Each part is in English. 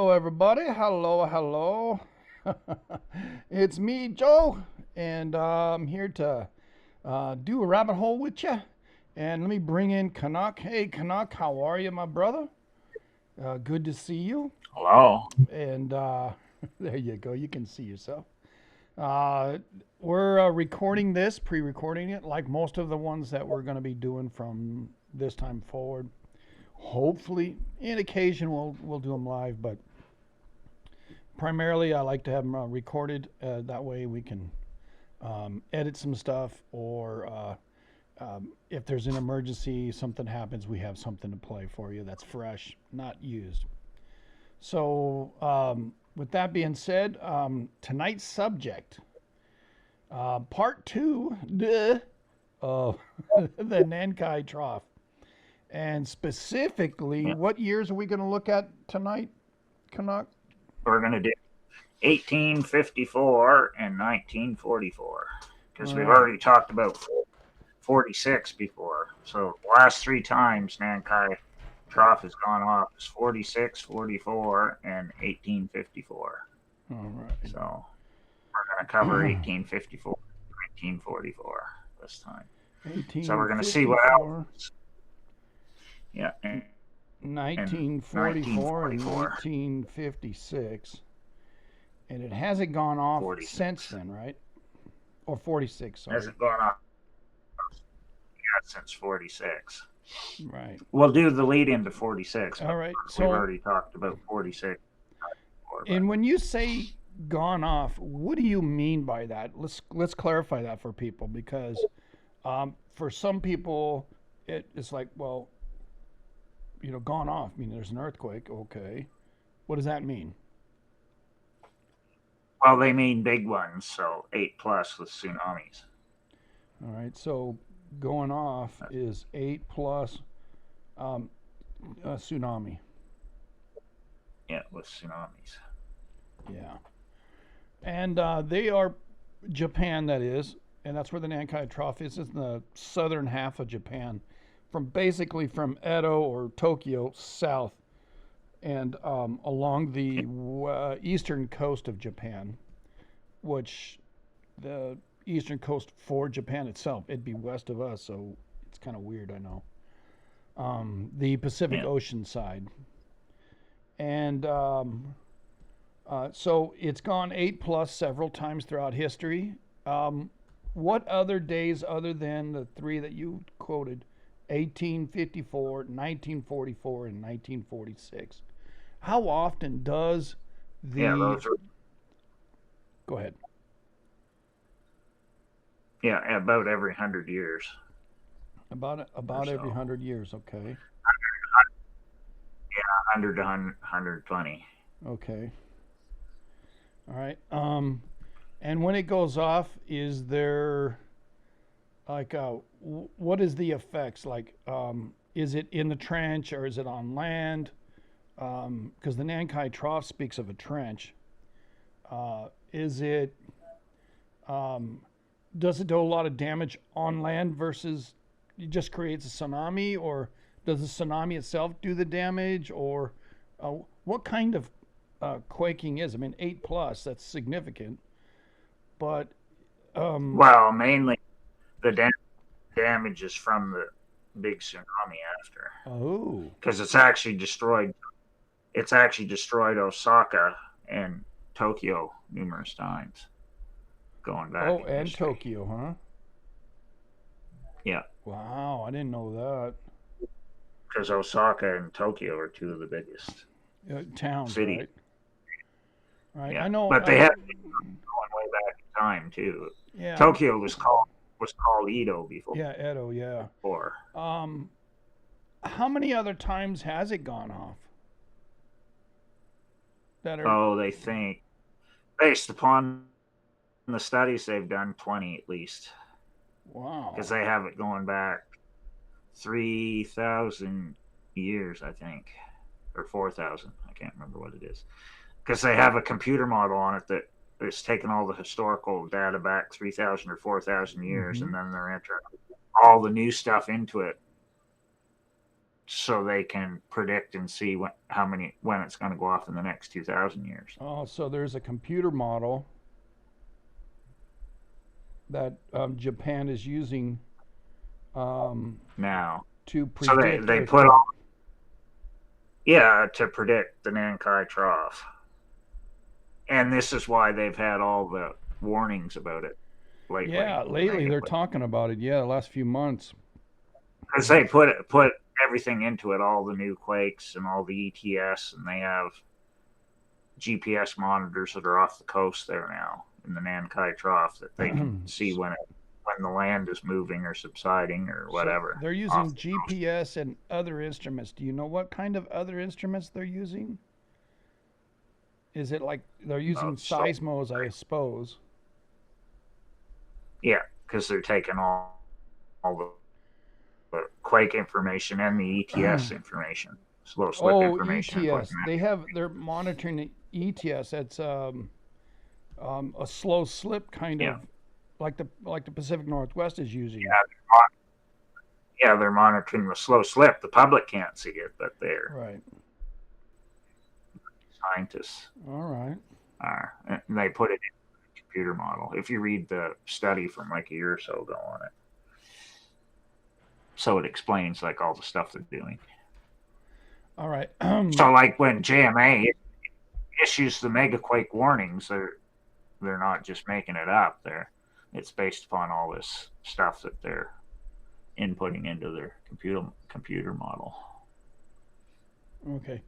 Everybody. Hello. It's me, Joe, and I'm here to do a rabbit hole with you. And let me bring in Canuck. Hey, Canuck, how are you, my brother? Good to see you. Hello. And there you go. You can see yourself. We're recording this, pre-recording it, like most of the ones that we're going to be doing from this time forward. Hopefully, in occasion, we'll do them live, but primarily I like to have them recorded. That way we can edit some stuff, or if there's an emergency, something happens, we have something to play for you that's fresh, not used. So with that being said, tonight's subject, part 2 of the Nankai Trough. And specifically, what years are we going to look at tonight, Canuck? We're going to do 1854 and 1944. because we've Right. already talked about 46 before. So the last three times Nankai Trough has gone off is 46, 44, and 1854. All right. So we're going to cover 1854, 1944 this time. So we're going to see what 1854, else. Yeah, and 1944, and 1944, 1956. And it hasn't gone off 46. since then, right? Or 46, sorry. Hasn't gone off yet since 46. Right. We'll do the lead into 46, All but right. we've So, already talked about 46 before. But and when you say gone off, what do you mean by that? Let's clarify that for people, because for some people it's like, well, gone off. I mean, there's an earthquake. Okay, what does that mean? well, they mean big ones, so 8 plus with tsunamis. All right. So going off is 8 plus um, tsunami. Yeah, with tsunamis. Yeah. And they are Japan, that is, and that's where the Nankai Trough is. It's in the southern half of Japan, basically from Edo or Tokyo south, and along the eastern coast of Japan, which the eastern coast for Japan itself, it'd be west of us, so it's kind of weird, I know. The Pacific Yeah. Ocean side, and so it's gone 8 plus several times throughout history. Um, what other days other than the three that you quoted, 1854, 1944, and 1946? How often does Yeah, the. those are, Go ahead. yeah, about every 100 years or About every so. 100 years, okay. 100 to 120. Okay. All right. And when it goes off, is there like what is the effects like? Is it in the trench or is it on land? Because the Nankai Trough speaks of a trench. Is it um, does it do a lot of damage on land versus it just creates a tsunami, or does the tsunami itself do the damage, or what kind of quaking is? I mean, 8 plus, that's significant, but um, Well, mainly the damage is from the big tsunami after, oh, because it's actually destroyed. It's actually destroyed Osaka and Tokyo numerous times, going back oh, in and history. Tokyo, huh? Yeah, Wow, I didn't know because Osaka and Tokyo are two of the biggest that. Towns, cities. right? Right. Yeah, I know. but they have going way back in time too. Yeah, Tokyo was called Edo yeah, Edo, yeah. before. Um, how many other times has it gone off that are. Oh, they think based upon the studies they've done 20 at least, because Wow. they have it going back 3,000 years, I think, or 4,000. I can't remember what it is, because they have a computer model on it that is taking all the historical data back 3,000 or 4,000 years, Mm-hmm. and then they're entering all the new stuff into it so they can predict and see when it's going to go off in the next 2,000 years. Oh, so there's a computer model that Japan is using um, Now, to so they predict they put all, earthquake. yeah, to predict the Nankai Trough, and this is why they've had all the warnings about it lately, Yeah, the lately they're negative, talking about it. Yeah, the last few months. because they put everything into it, all the new quakes and all the ETS, and they have GPS monitors that are off the coast there now in the Nankai Trough that they can see when the land is moving or subsiding or So whatever they're off using the coast. GPS and other instruments. Do you know what kind of other instruments they're using? Is it like they're using So seismos, I suppose? yeah, because they're taking all the quake information and the ETS information, slow slip Oh, information, and putting ETS. They're monitoring the ETS. That's a slow slip kind that. Yeah, of like the Pacific Northwest is using. They're monitoring the slow slip. The public can't see it, but they're Right. scientists All right. are, and they put it in a computer model. If you read the study from like a year or so ago on it, so it explains like all the stuff they're doing. All right. So like when JMA issues the megaquake warnings, they're not just making it up. It's based upon all this stuff that they're inputting into their computer model. Okay.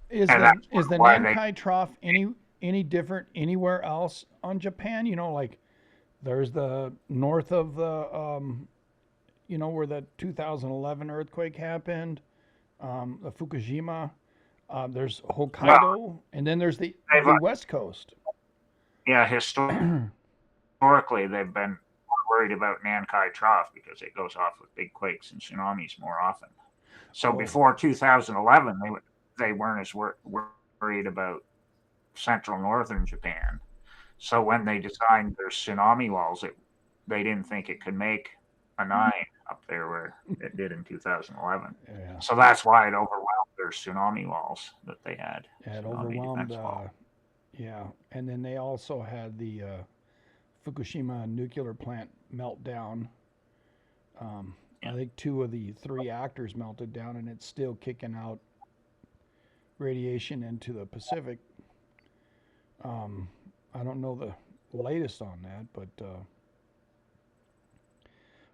Is And the that's is the why they Nankai Trough any different anywhere else on Japan? You know, like there's the north of the where the 2011 earthquake happened, the Fukushima. There's well Hokkaido, and then there's they've the West Coast. yeah historically they've been worried about Nankai Trough because it goes off with big quakes and tsunamis more often. So Oh, before 2011, they weren't as worried about central northern Japan. So when they designed their tsunami walls, they didn't think it could make a 9 up there where it did in 2011. yeah. So that's why it overwhelmed their tsunami walls that they had, Yeah, it tsunami overwhelmed. defense wall. Yeah, and then they also had the Fukushima nuclear plant meltdown. I Yeah. think 2 of the 3 actors melted down, and it's still kicking out radiation into the Pacific. Um, I don't know the latest on that, but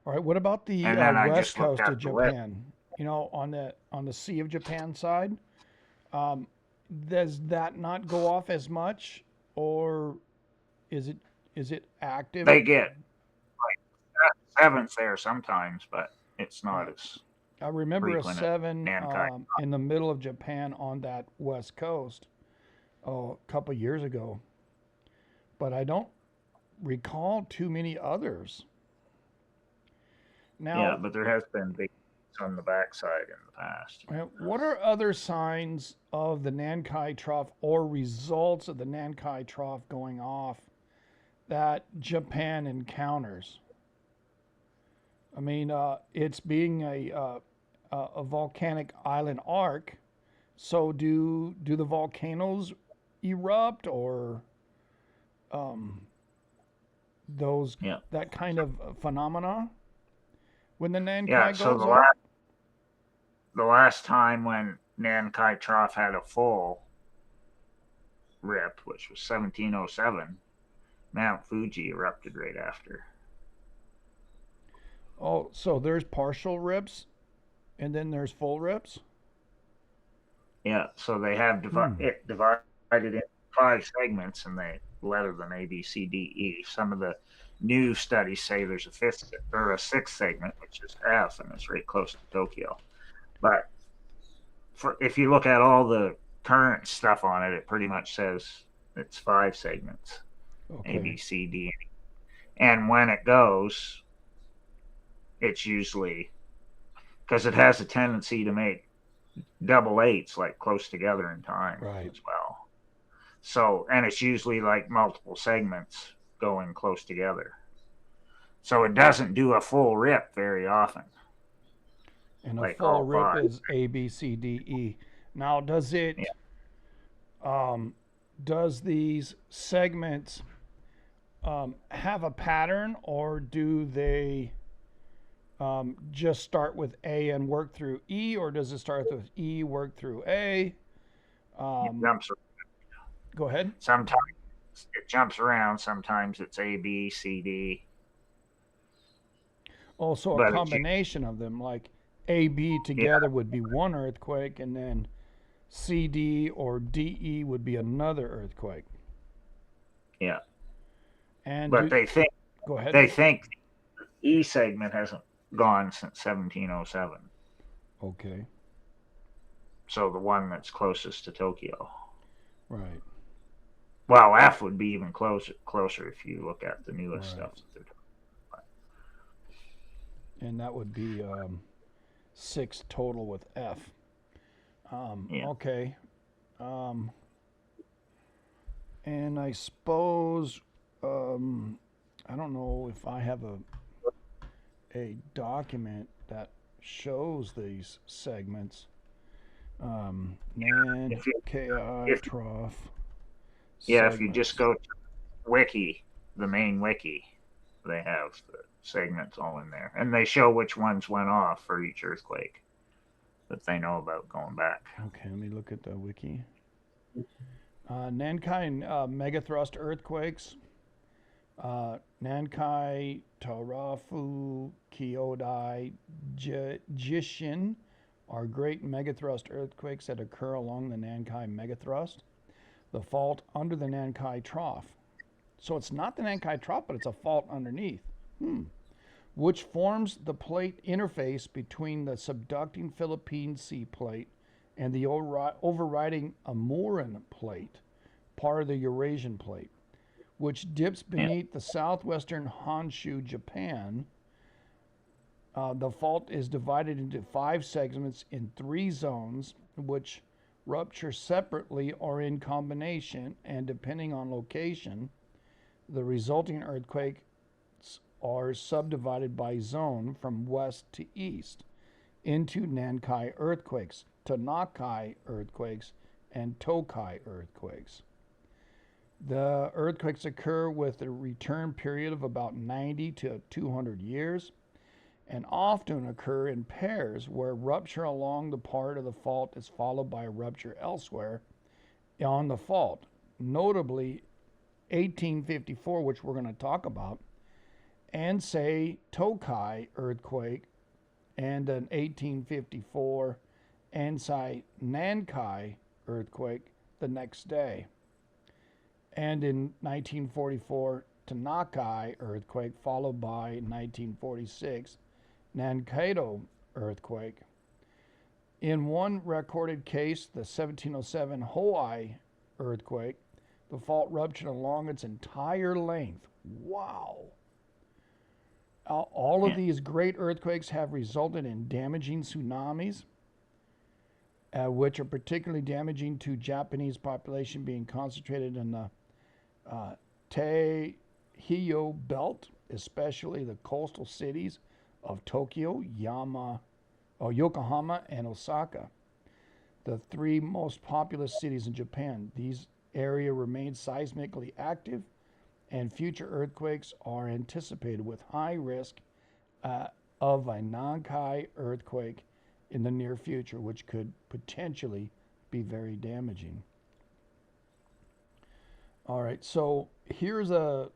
all right. What about the And then I west just looked coast of at the list. Japan? You know, on the Sea of Japan side, um, does that not go off as much, or is it active? They get like sevens there sometimes, but it's Yeah. not as I remember a frequent at 7 Nankai. in the middle of Japan on that west coast a couple years ago, but I don't recall too many others. Yeah, Now, but there has been big on the backside in the past. what are other signs of the Nankai Trough or results of the Nankai Trough going off that Japan encounters? I mean, it's being a volcanic island arc. So do the volcanoes erupt or um, those Yeah. that kind of phenomena when the Yeah, Nankai so goes off? the last time when Nankai Trough had a full rip, which was 1707, Mount Fuji erupted right after. Oh, so there's partial rips and then there's full rips. Yeah, so they have Hmm. it divided into 5 segments, and they letter them A, B, C, D, E. Some of the new studies say there's a 5th or a 6th segment, which is F, and it's right close to Tokyo. But if you look at all the current stuff on it, it pretty much says it's 5 segments, A, B, Okay. C, D. And when it goes, it's usually because it has a tendency to make double eights like close together in time Right. as well. So, and it's usually like multiple segments going close together. So it doesn't do a full rip very often, And a like full all rip 5. is A, B, C, D, E. Now, Yeah. um, does these segments have a pattern, or do they just start with A and work through E, or does it start with E, work through A? It Um, jumps. Go ahead. Sometimes it jumps around. Sometimes it's A, B, C, D. Also, a But it's combination of them, like A, B yeah, together would be one earthquake, and then C, D, or D, E would be another earthquake. yeah. And But do Go ahead. they think E segment hasn't gone since 1707. Okay. So the one that's closest to Tokyo. Right. Well, F would be even closer if you look at the newest Right. stuff that they're talking about. And that would be 6 total with F. Yeah. Okay. And I suppose I don't know if I have a document that shows these segments. Nankai if trough if you just segments. go to wiki, the main wiki, they have the segments all in there, and they show which ones went off for each earthquake that they know about going back. Okay, let me look at the wiki. Nankai megathrust earthquakes. Nankai, Tarafu, Kyodai, Jishin are great megathrust earthquakes that occur along the Nankai megathrust, the fault under the Nankai Trough. So it's not the Nankai Trough, but it's a fault underneath, which forms the plate interface between the subducting Philippine Sea plate and the overriding Amuran plate, part of the Eurasian plate, which dips beneath the southwestern Honshu, Japan. The fault is divided into 5 segments in 3 zones, which rupture separately or in combination, and depending on location, the resulting earthquakes are subdivided by zone from west to east into Nankai earthquakes, Tanakai earthquakes, and Tokai earthquakes. The earthquakes occur with a return period of about 90 to 200 years and often occur in pairs where rupture along the part of the fault is followed by a rupture elsewhere on the fault. Notably, 1854, which we're going to talk about, and say Tokai earthquake, and an 1854 Ansai Nankai earthquake the next day. And in 1944, Tanakai earthquake, followed by 1946 Nankaido earthquake. In one recorded case, the 1707 Hawaii earthquake, the fault ruptured along its entire length. Wow. All of these great earthquakes have resulted in damaging tsunamis, which are particularly damaging to Japanese population being concentrated in the Taihyo belt, especially the coastal cities of Tokyo, Yokohama, and Osaka, the 3 most populous cities in Japan. These area remains seismically active, and future earthquakes are anticipated with high risk of a Nankai earthquake in the near future, which could potentially be very damaging. All right, so here's I'm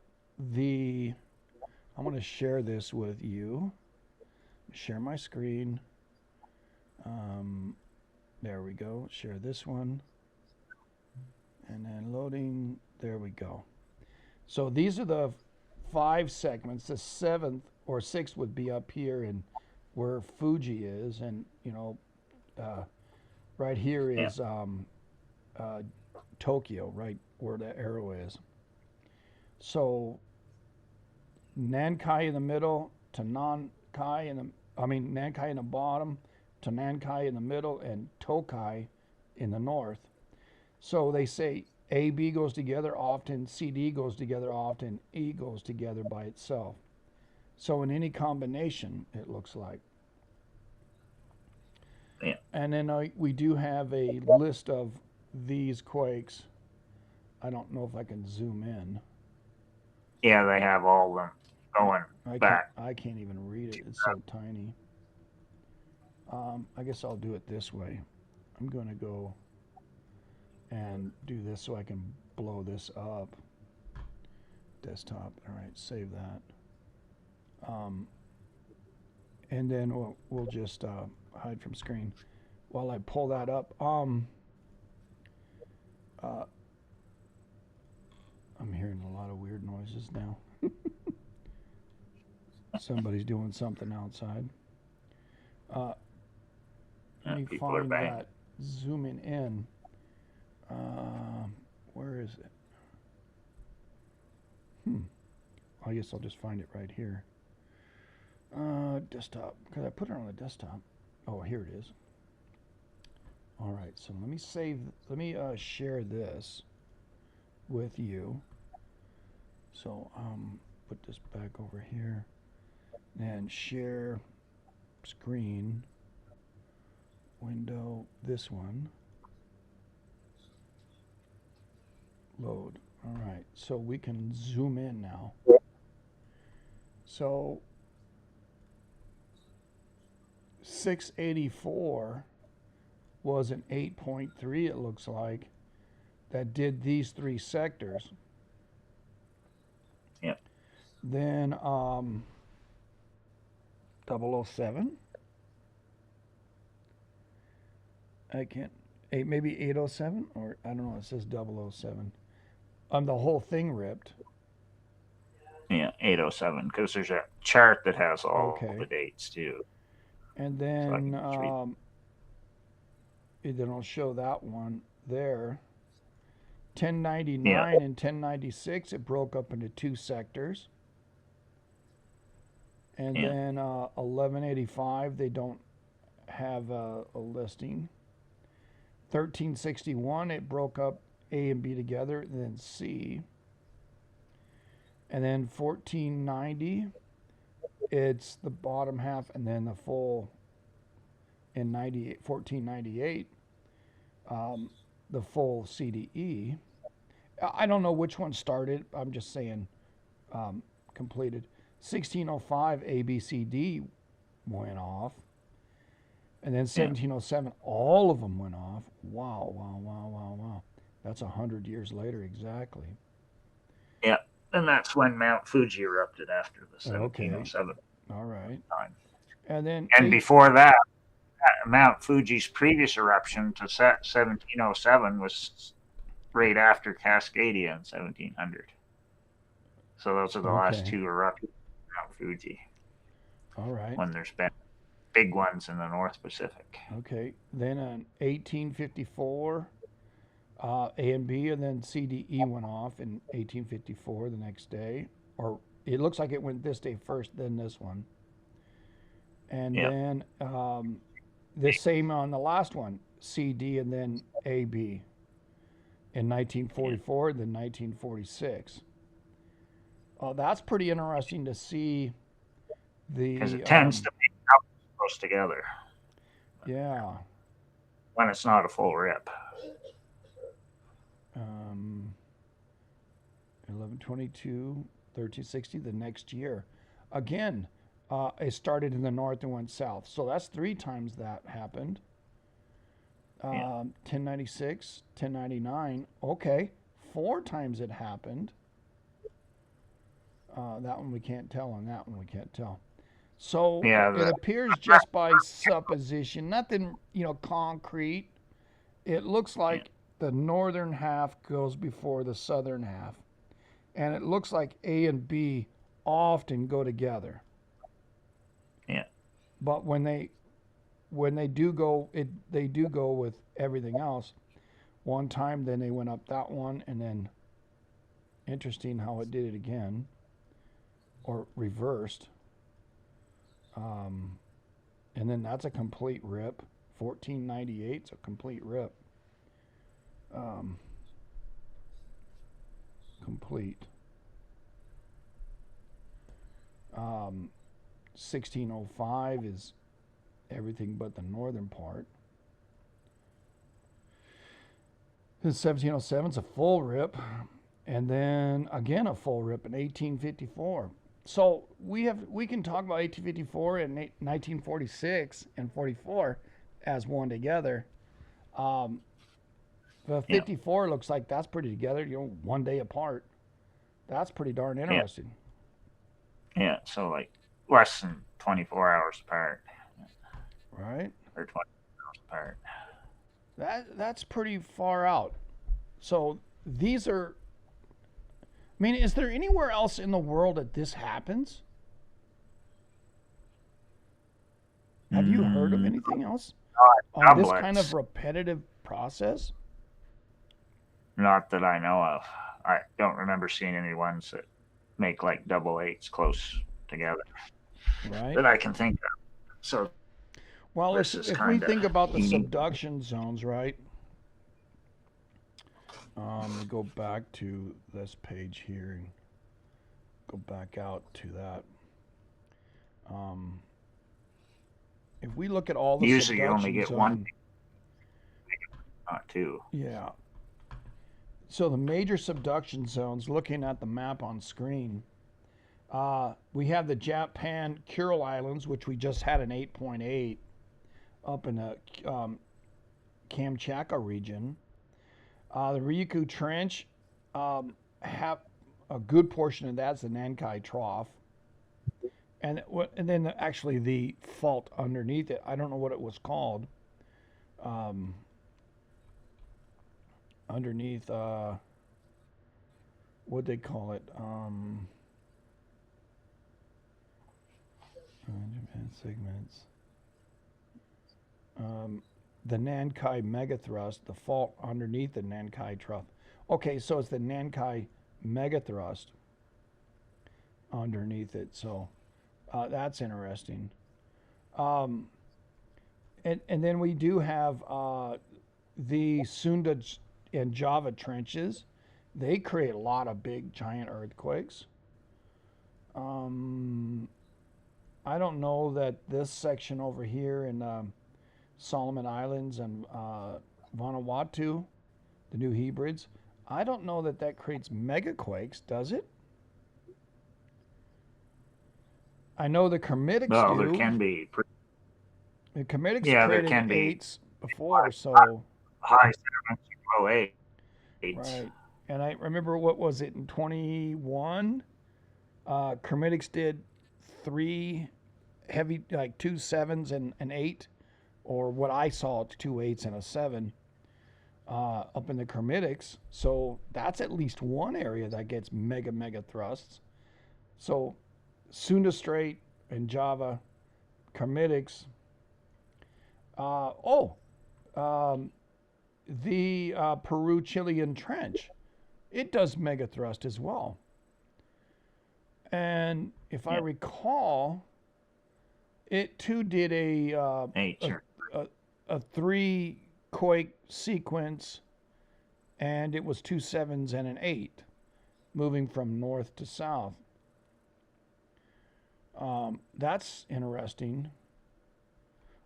going to share this with you. Share my screen. There we go. Share this one. And then loading. There we go. So these are the 5 segments. The 7th or 6th would be up here and where Fuji is, and right here is Tokyo, right where the arrow is. So Nankai in the middle to Nankai Nankai in the bottom to Nankai in the middle, and Tokai in the north. So they say AB goes together often, CD goes together often, E goes together by itself. So in any combination, it looks like. Yeah. And then we do have a list of these quakes. I don't know if I can zoom in. Yeah, they have all of them going back. I can't even read it. It's so tiny. I guess I'll do it this way. I'm going to go and do this so I can blow this up. Desktop. All right, save that. And then we'll just hide from screen while I pull that up. I'm hearing a lot of weird noises now. Somebody's doing something outside. Let me find that. Zooming in. Where is it? I guess I'll just find it right here. Desktop, because I put it on the desktop. Oh, here it is. All right, so let me share this with you. So put this back over here and share screen window, this one, load. All right, so we can zoom in now. So 684 was an 8.3, it looks like, that did these three sectors. Yep. Then 007. I can't. Maybe 807, or I don't know. It says 007. The whole thing ripped. Yeah, 807, because there's a chart that has all Okay. the dates too. And So I then can just read. then I'll show that one there. 1099 Yeah, and 1096, it broke up into two sectors. And yeah, then 1185, they don't have a listing. 1361, it broke up A and B together, and then C. And then 1490, it's the bottom half, and then the full in 1498, the full CDE. I don't know which one started. I'm just saying completed. 1605, ABCD went off. And then yeah, 1707, all of them went off. Wow, wow, wow, wow, wow. That's 100 years later, exactly. yeah. And that's when Mount Fuji erupted after the Okay, 1707 all right. time. And then And before that, Mount Fuji's previous eruption to 1707 was right after Cascadia in 1700. So those are the last okay, two eruptions of Mount Fuji all right. when there's been big ones in the North Pacific. Okay, then in 1854, A and B, and then CDE went off in 1854 the next day. Or it looks like it went this day first, then this one. And Yeah, then the same on the last one, CD and then AB in yeah. 1944, then 1946. That's pretty interesting to see Because the, it tends to be close together yeah, when it's not a full rip. 1122, 1360, the next year. Again, it started in the north and went south. So that's three times that happened. Yeah, 1096, 1099. Okay, four times it happened. That one we can't tell, and that one we can't tell. So yeah. it appears just by supposition, nothing, concrete. It looks Yeah, like the northern half goes before the southern half, and it looks like A and B often go together. yeah, But when they do go, they do go with everything else. One time, then they went up that one, and then interesting how it did it again, or reversed. Um, and then that's a complete rip. 1498 is a complete rip. Um, complete. 1605 is everything but the northern part. 1707 is a full rip, and then again a full rip in 1854. So we can talk about 1854 and 1946 and 44 as one together. Um, the yeah, 54 looks like that's pretty together. One day apart. That's pretty darn yeah, interesting, yeah. So like less than 24 hours apart, right? or 20 hours apart. That's pretty far out. So these are. I mean, is there anywhere else in the world that this happens? Have you heard of Mm, anything else on this kind of doublets, repetitive process? not that I know of. I don't remember seeing any ones that make like double eights close together Right. that I can think of. So Well, this is if we kind of think about the unique. subduction zones, right? Let me go back to this page here and go back out to that. If we look at all the Usually you only subduction get zone, one, not two. yeah. So the major subduction zones, looking at the map on screen, we have the Japan Kuril Islands, which we just had an 8.8 up in the Kamchatka region. The Ryukyu Trench, have a good portion of that's the Nankai Trough. And then actually the fault underneath it, I don't know what it was called. Underneath, what'd they call it? Segments. The Nankai megathrust, the fault underneath the Nankai Trough. Okay, so it's the Nankai megathrust underneath it. So that's interesting. And then we do have the Sunda and Java trenches. They create a lot of big, giant earthquakes. I don't know that this section over here in Solomon Islands and Vanuatu, the New Hebrides, I don't know that that creates megaquakes, does it? I know the Kermitics Well, do. there can be. The Kermitics Yeah, there created can be. eights before, so High sediments, low eights. right. And I remember, what was it in 21? Kermitics did 3 heavy, like 2 7s and an 8, or what I saw, 2 8s and a 7 up in the Kermitics. So that's at least one area that gets mega thrusts. So Sunda Strait and Java, Kermitics. The Peru-Chilean Trench, it does megathrust as well. And if I recall, it too did a 3 quake sequence, and it was 2 7s and an 8, moving from north to south. That's interesting.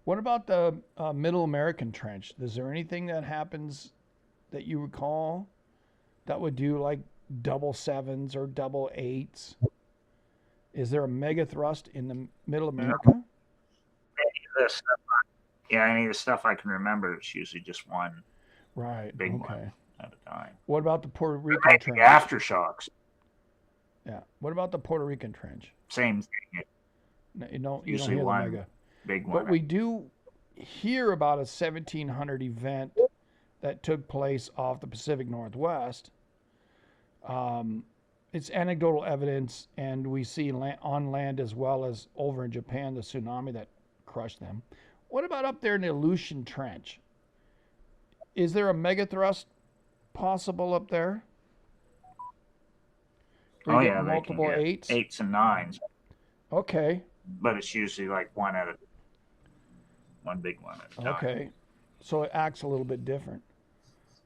What about the Middle American Trench? Is there anything that happens that you recall that would do like double 7s or double 8s? Is there a mega thrust in the Middle America? No. Any of the stuff I can remember, it's usually just one big one at a time. What about the Puerto Rican Trench? Aftershocks. Yeah. What about the Puerto Rican Trench? Same thing. No, you don't Usually hear one the mega. big one. But we do hear about a 1700 event that took place off the Pacific Northwest. It's anecdotal evidence, and we see on land as well as over in Japan, the tsunami that crushed them. What about up there in the Aleutian Trench? Is there a megathrust possible up there? Oh yeah, multiple they can get 8s? 8s and 9s. Okay. But it's usually like one big one at a time. Okay. So it acts a little bit different.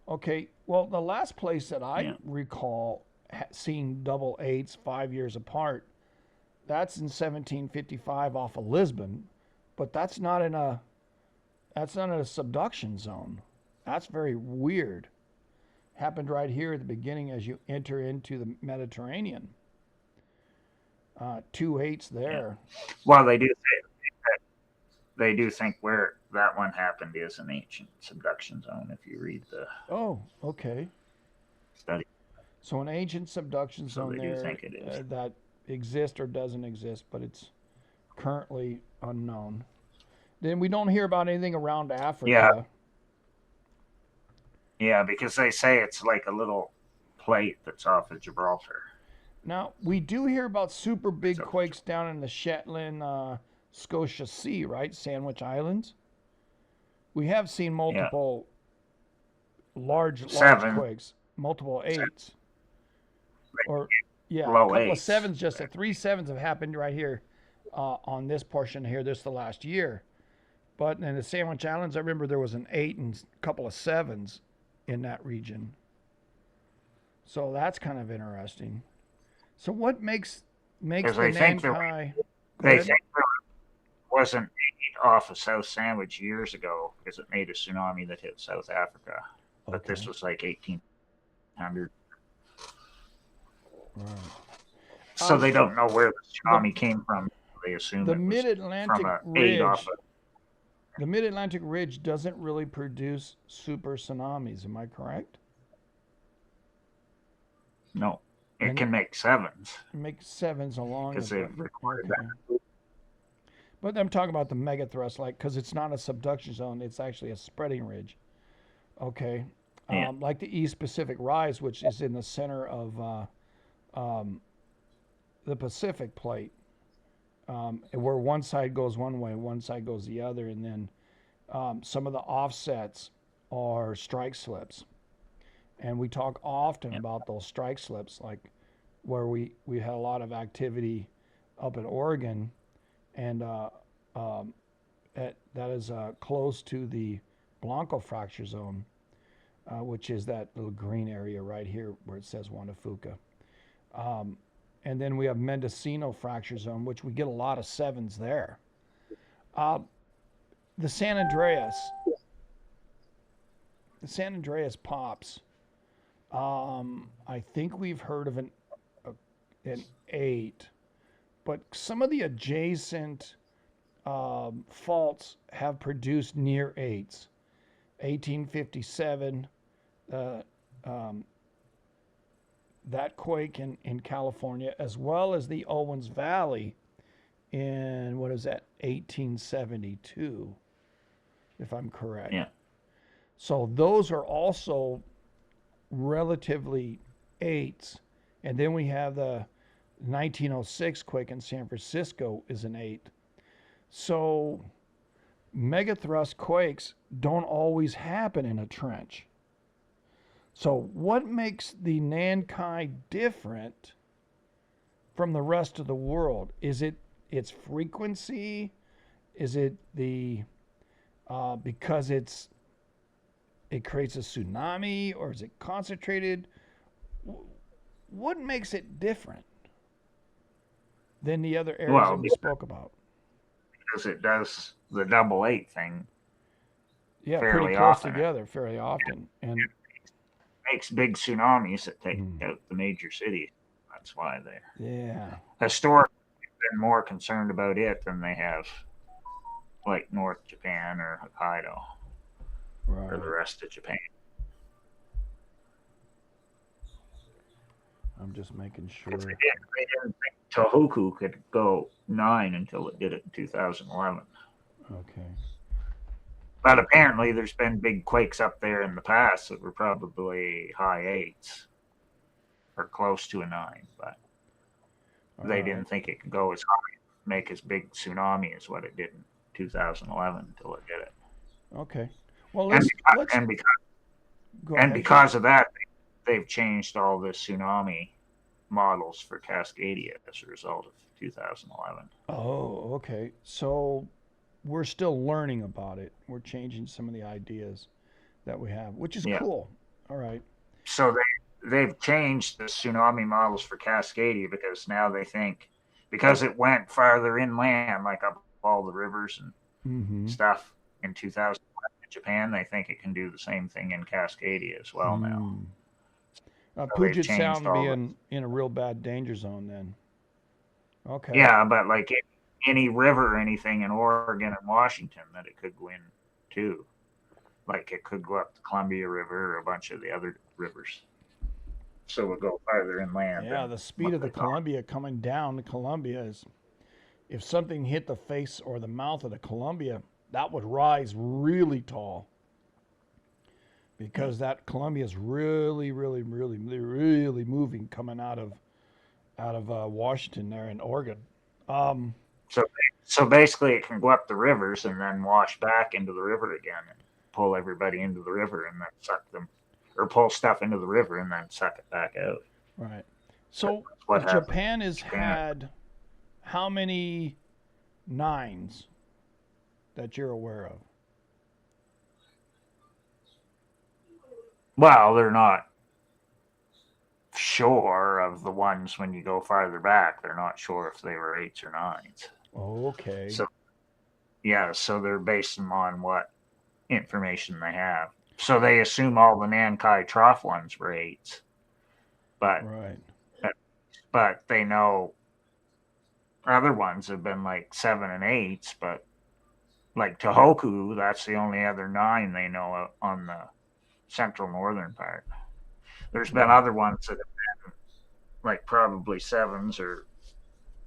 Okay. Well, the last place that I recall seeing double 8s 5 years apart, that's in 1755 off of Lisbon, but that's not in a subduction zone. That's very weird. Happened right here at the beginning as you enter into the Mediterranean. 2 8s there. Yeah. Well, they do think where that one happened is an ancient subduction zone. If you read the study, so an ancient subduction zone they there do think it is. That exists or doesn't exist, but it's currently unknown. Then we don't hear about anything around Africa. Yeah, because they say it's like a little plate that's off of Gibraltar. Now, we do hear about super big quakes down in the Shetland, Scotia Sea, right? Sandwich Islands. We have seen multiple large quakes, multiple 8s. Or, a couple 8s. of 7s, just 3 7s have happened right here on this portion here, this the last year. But in the Sandwich Islands, I remember there was an 8 and a couple of 7s in that region. So that's kind of interesting. So what makes makes because the they think Nankai. Go they ahead. think there wasn't made off of South Sandwich years ago because it made a tsunami that hit South Africa, but this Okay. was like 1800. Right. So they don't know where the The tsunami came from. They assume the it was from Mid-Atlantic a aid off Ridge, of. the Mid-Atlantic Ridge doesn't really produce super tsunamis. Am I correct? No, it And can make sevens it makes sevens along because it, they've but recorded okay. that. But I'm talking about the megathrust, like because it's not a subduction zone; it's actually a spreading ridge. Okay, Yeah, like the East Pacific Rise, which is in the center of um, the Pacific Plate, where one side goes one way, one side goes the other, and then some of the offsets are strike slips. And we talk often yeah, about those strike slips, like where we had a lot of activity up in Oregon, and that is close to the Blanco fracture zone, which is that little green area right here where it says Juan de Fuca. Um, and then we have Mendocino fracture zone, which we get a lot of sevens there. Uh, the San Andreas, the San Andreas pops. I think we've heard of an 8, but some of the adjacent faults have produced near 8s. 1857, uh, um, that quake in California, as well as the Owens Valley in, what is that, 1872, if I'm correct. yeah. So those are also relatively 8s. And then we have the 1906 quake in San Francisco is an 8. So megathrust quakes don't always happen in a trench. So what makes the Nankai different from the rest of the world? Is it its frequency? Is it the because it creates a tsunami, or is it concentrated? What makes it different than the other areas that Well, we spoke about? because it does the double eight thing Yeah, pretty fairly close often. together, fairly often, and It makes big tsunamis that take mm, out the major cities. That's why they're yeah, historically been more concerned about it than they have like North Japan or Hokkaido or the right. rest of Japan. I'm just making Because sure. they didn't think Tohoku could go 9 until it did it in 2011. Okay. But apparently, there's been big quakes up there in the past that were probably high 8s or close to a 9, but All they right. didn't think it could go as high, make as big tsunami as what it did in 2011 until it did it. Okay. Well, And let's and because go and ahead. Go. because of that, they've changed all the tsunami models for Cascadia as a result of 2011. Oh, okay. So we're still learning about it. We're changing some of the ideas that we have, which is Yeah. cool. All right. So they've changed the tsunami models for Cascadia because now they think because it went farther inland, like up all the rivers and Mm-hmm. stuff in 2011 in Japan, they think it can do the same thing in Cascadia as well now. Mm. So they've Puget changed Sound all the. being in a real bad danger zone then. Okay. Yeah, but like any river or anything in Oregon and Washington that it could go in too. Like it could go up the Columbia River or a bunch of the other rivers. So it would go farther inland Yeah, than the speed what of the they thought. Columbia coming down the Columbia is, if something hit the face or the mouth of the Columbia, that would rise really tall Yeah. because that Columbia is really, really, really, really moving coming out of Washington there in Oregon. Um, So so basically, it can go up the rivers and then wash back into the river again and pull everybody into the river and then suck them, or pull stuff into the river and then suck it back out. right. So That's what happened Japan in has Japan. had how many 9s that you're aware of? Well, they're not sure of the ones when you go farther back. They're not sure if they were 8s or 9s. Okay. So yeah, so they're basing them on what information they have. So they assume all the Nankai Trough ones were 8s, but Right. they know other ones have been like 7 and 8s, but like Tohoku, that's the only other 9 they know on the central northern part. There's been other ones that have been like probably 7s or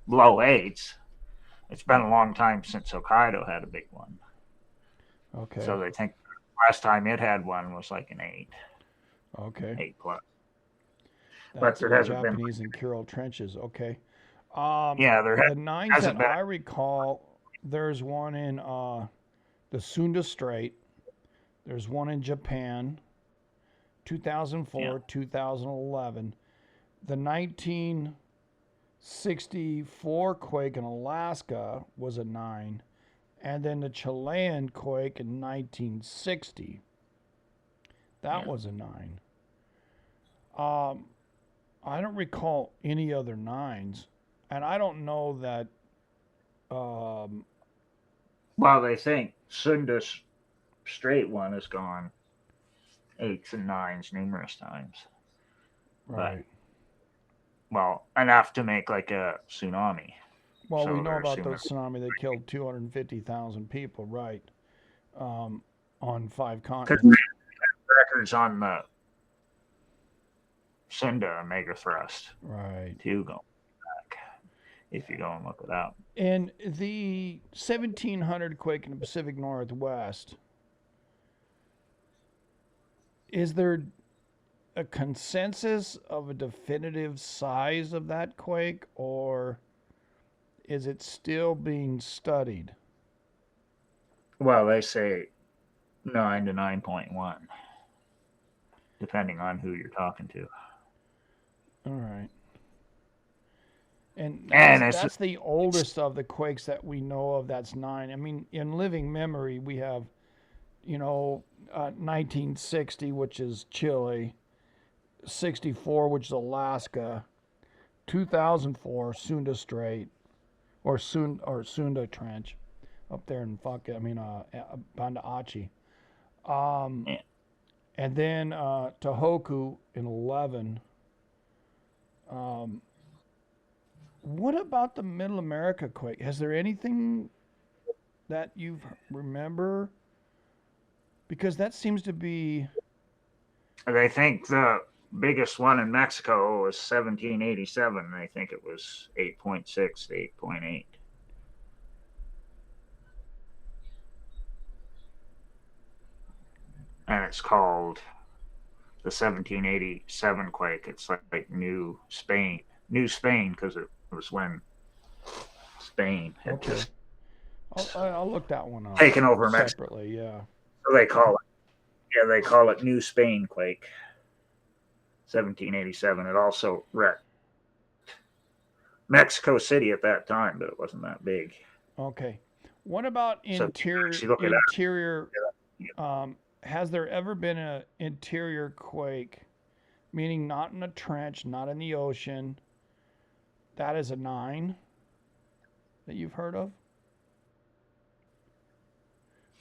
low 8s. It's been a long time since Hokkaido had a big one. Okay. So they think last time it had one was like an 8. Okay. 8 plus. That's But there the hasn't been. Japanese and Kuril trenches. Okay. Yeah, there The 9s hasn't that been. I recall, there's one in the Sunda Strait. There's one in Japan, 2004, Yeah. 2011. The 1964 quake in Alaska was a 9. And then the Chilean quake in 1960, that was a 9. I don't recall any other 9s. And I don't know that. Well, they think Sunda Strait one has gone 8s and 9s numerous times. But, Right. well, enough to make like a tsunami. Well, we So know they're about the assuming. tsunami that killed 250,000 people, right? On 5 Because we continents. have records on the Sunda megathrust Right. too, go back if you go and look it up. And the 1700 quake in the Pacific Northwest, is there a consensus of a definitive size of that quake, or is it still being studied? Well, they say 9 to 9.1, depending on who you're talking to. All right. And And that's the oldest of the quakes that we know of. That's 9. I mean, in living memory, we have, 1960, which is Chile, 64, which is Alaska, 2004, Sunda Strait, or Sunda Trench, up there in Banda Aceh. yeah. And then Tohoku in 11. What about the Middle America quake? Has there anything that you remember? Because that seems to be. They think the biggest one in Mexico was 1787. They think it was 8.6 to 8.8. And it's called the 1787 quake. It's like New Spain because it was when Spain had Okay. just I'll look that one up taken over Mexico. separately. Yeah. So they call it New Spain quake. 1787. It also wrecked Mexico City at that time, but it wasn't that big. Okay. What about So interior? look it Has there ever been an interior quake, meaning not in a trench, not in the ocean? That is a 9 that you've heard of?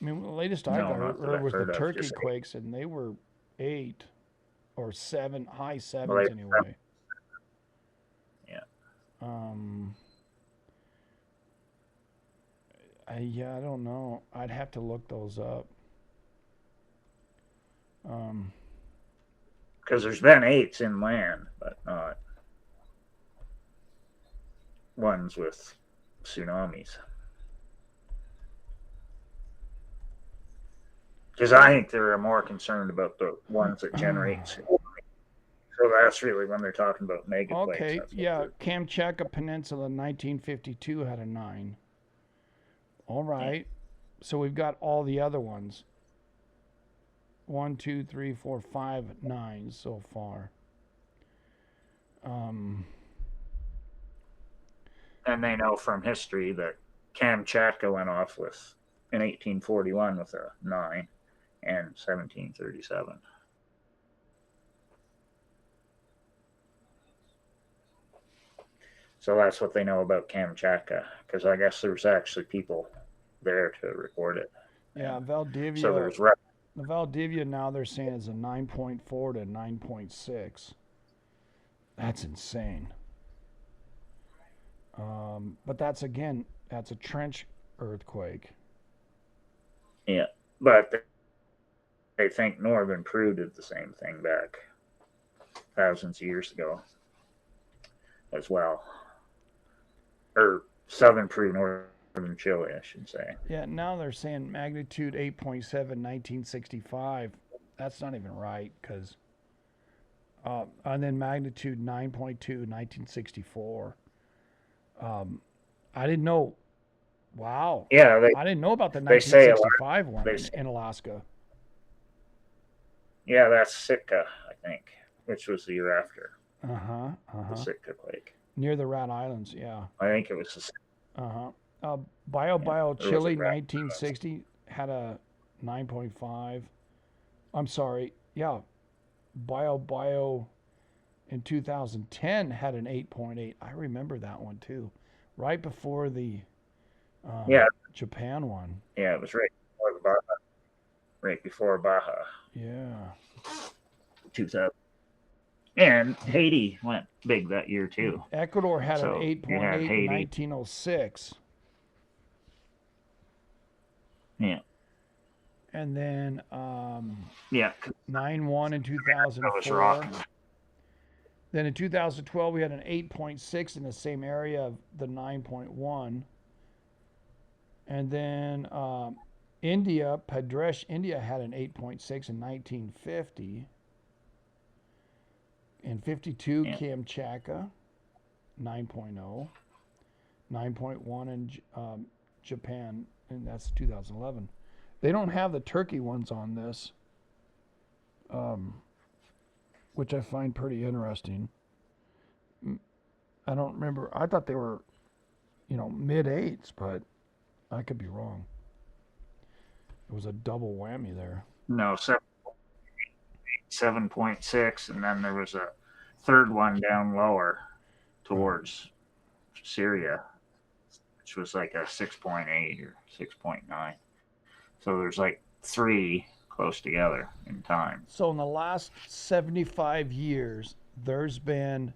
I mean, the latest I No, not that heard I've was the heard of. Turkey Just quakes, and they were 8 or 7, high well, 7s anyway. yeah. Yeah, I don't know. I'd have to look those up. Because there's been 8s inland, but not ones with tsunamis. Because I think they're more concerned about the ones that generate tsunamis. So that's really when they're talking about megaquakes. Okay, yeah, Kamchatka Peninsula 1952 had a 9. All right, so we've got all the other ones. 1, 2, 3, 4, 5 9s so far. And they know from history that Kamchatka went off with in 1841 with a 9 and 1737. So that's what they know about Kamchatka, because I guess there's actually people there to record it. Yeah, And so Valdivia. there's The Valdivia now they're saying is a 9.4 to 9.6. That's insane. But that's again, that's a trench earthquake. yeah, but they think Northern Peru did the same thing back thousands of years ago as well, or Southern Peru, Northern Chile, I should say. Yeah, now they're saying magnitude 8.7, 1965. That's not even right because, and then magnitude 9.2, 1964. I didn't know. Wow. Yeah, I didn't know about the they say a lot. 1965 one They in Alaska. Yeah, that's Sitka, I think, which was the year after Uh huh. Uh the huh. Sitka quake. Near the Rat Islands. Yeah. I think it was Uh huh. Bio yeah, Bio there was a Chile rat. 1960 had a 9.5. I'm sorry. Yeah. Bio in 2010 had an 8.8. I remember that one too. Right before the Yeah, Japan one. yeah, it was right before Baja, Yeah. 2000. And Haiti went big that year too. Ecuador had an So you had 8.8 in Haiti. 1906. Yeah, And then yeah, 9.1 in that was 2004. rocking. Then in 2012, we had an 8.6 in the same area of the 9.1. And then India, Padresh, India had an 8.6 in 1950. In 52, Yeah, Kamchatka, 9.0. 9.1 in Japan, and that's 2011. They don't have the Turkey ones on this, um, which I find pretty interesting. I don't remember. I thought they were, mid eights, but I could be wrong. It was a double whammy there. no, 7.6, and then there was a third one down lower Right. towards Syria, which was like a 6.8 or 6.9. So there's like three close together in time. So in the last 75 years, there's been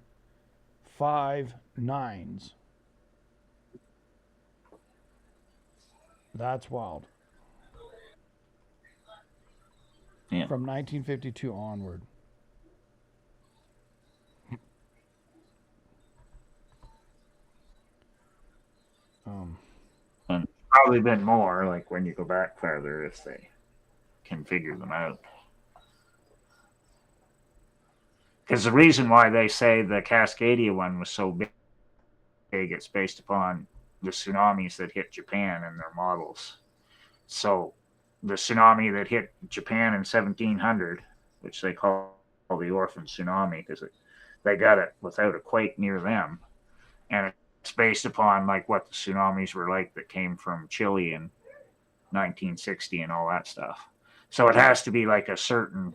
5 9s. That's wild. Yeah. From 1952 onward. Um, And probably been more, like when you go back further, if they can figure them out. Because the reason why they say the Cascadia one was so big, it's based upon the tsunamis that hit Japan in their models. So the tsunami that hit Japan in 1700, which they call the orphan tsunami, because they got it without a quake near them, and it's based upon like what the tsunamis were like that came from Chile in 1960 and all that stuff. So it has to be like a certain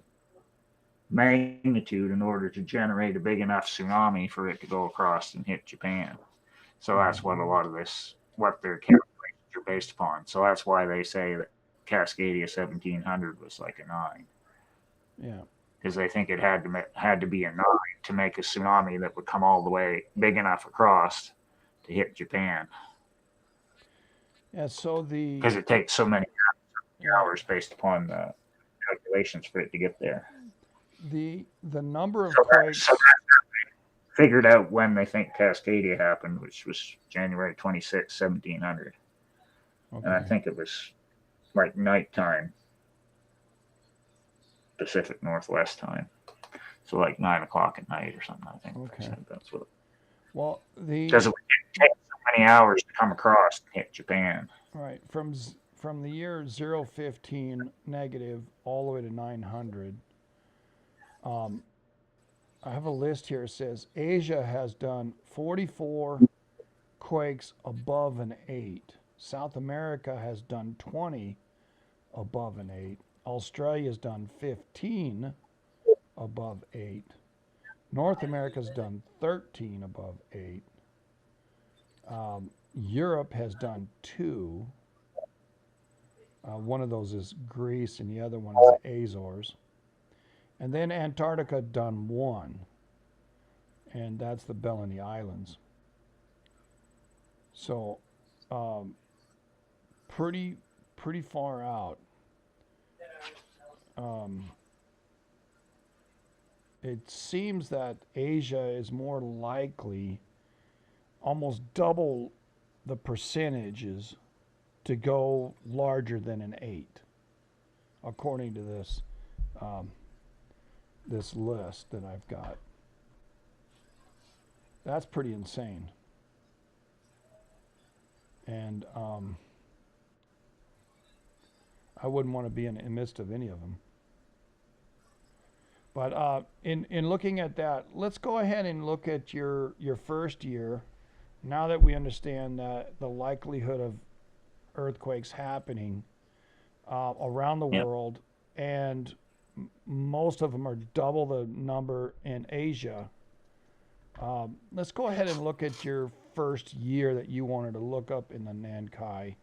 magnitude in order to generate a big enough tsunami for it to go across and hit Japan. So that's what a lot of this, what their calculations are based upon. So that's why they say that Cascadia 1700 was like a 9, yeah. because they think it had to be a 9 to make a tsunami that would come all the way big enough across to hit Japan, Yeah. So because it takes so many yeah, hours based upon the calculations for it to get there. the number of So quakes. figured out when they think Cascadia happened, which was January 26, 1700. And I Okay. think it was like nighttime, Pacific Northwest time. So like 9 o'clock at night or something, I think they Okay. said that's what. Well, Because it would take so many hours to come across and hit Japan. right from the year 015 negative all the way to 900. Um, I have a list here. It says Asia has done 44 quakes above an 8. South America has done 20 above an 8. Australia's done 15 above 8. North America's done 13 above 8. Europe has done 2. One of those is Greece, and the other one is the Azores. And then Antarctica done 1, and that's the Bellini Islands. So, pretty far out. It seems that Asia is more likely, almost double the percentages, to go larger than an 8, according to this list that I've got. That's pretty insane. And I wouldn't want to be in the midst of any of them. But in looking at that, let's go ahead and look at your first year. Now that we understand that the likelihood of earthquakes happening around the world, and most of them are double the number in Asia. Let's go ahead and look at your first year that you wanted to look up in the Nankai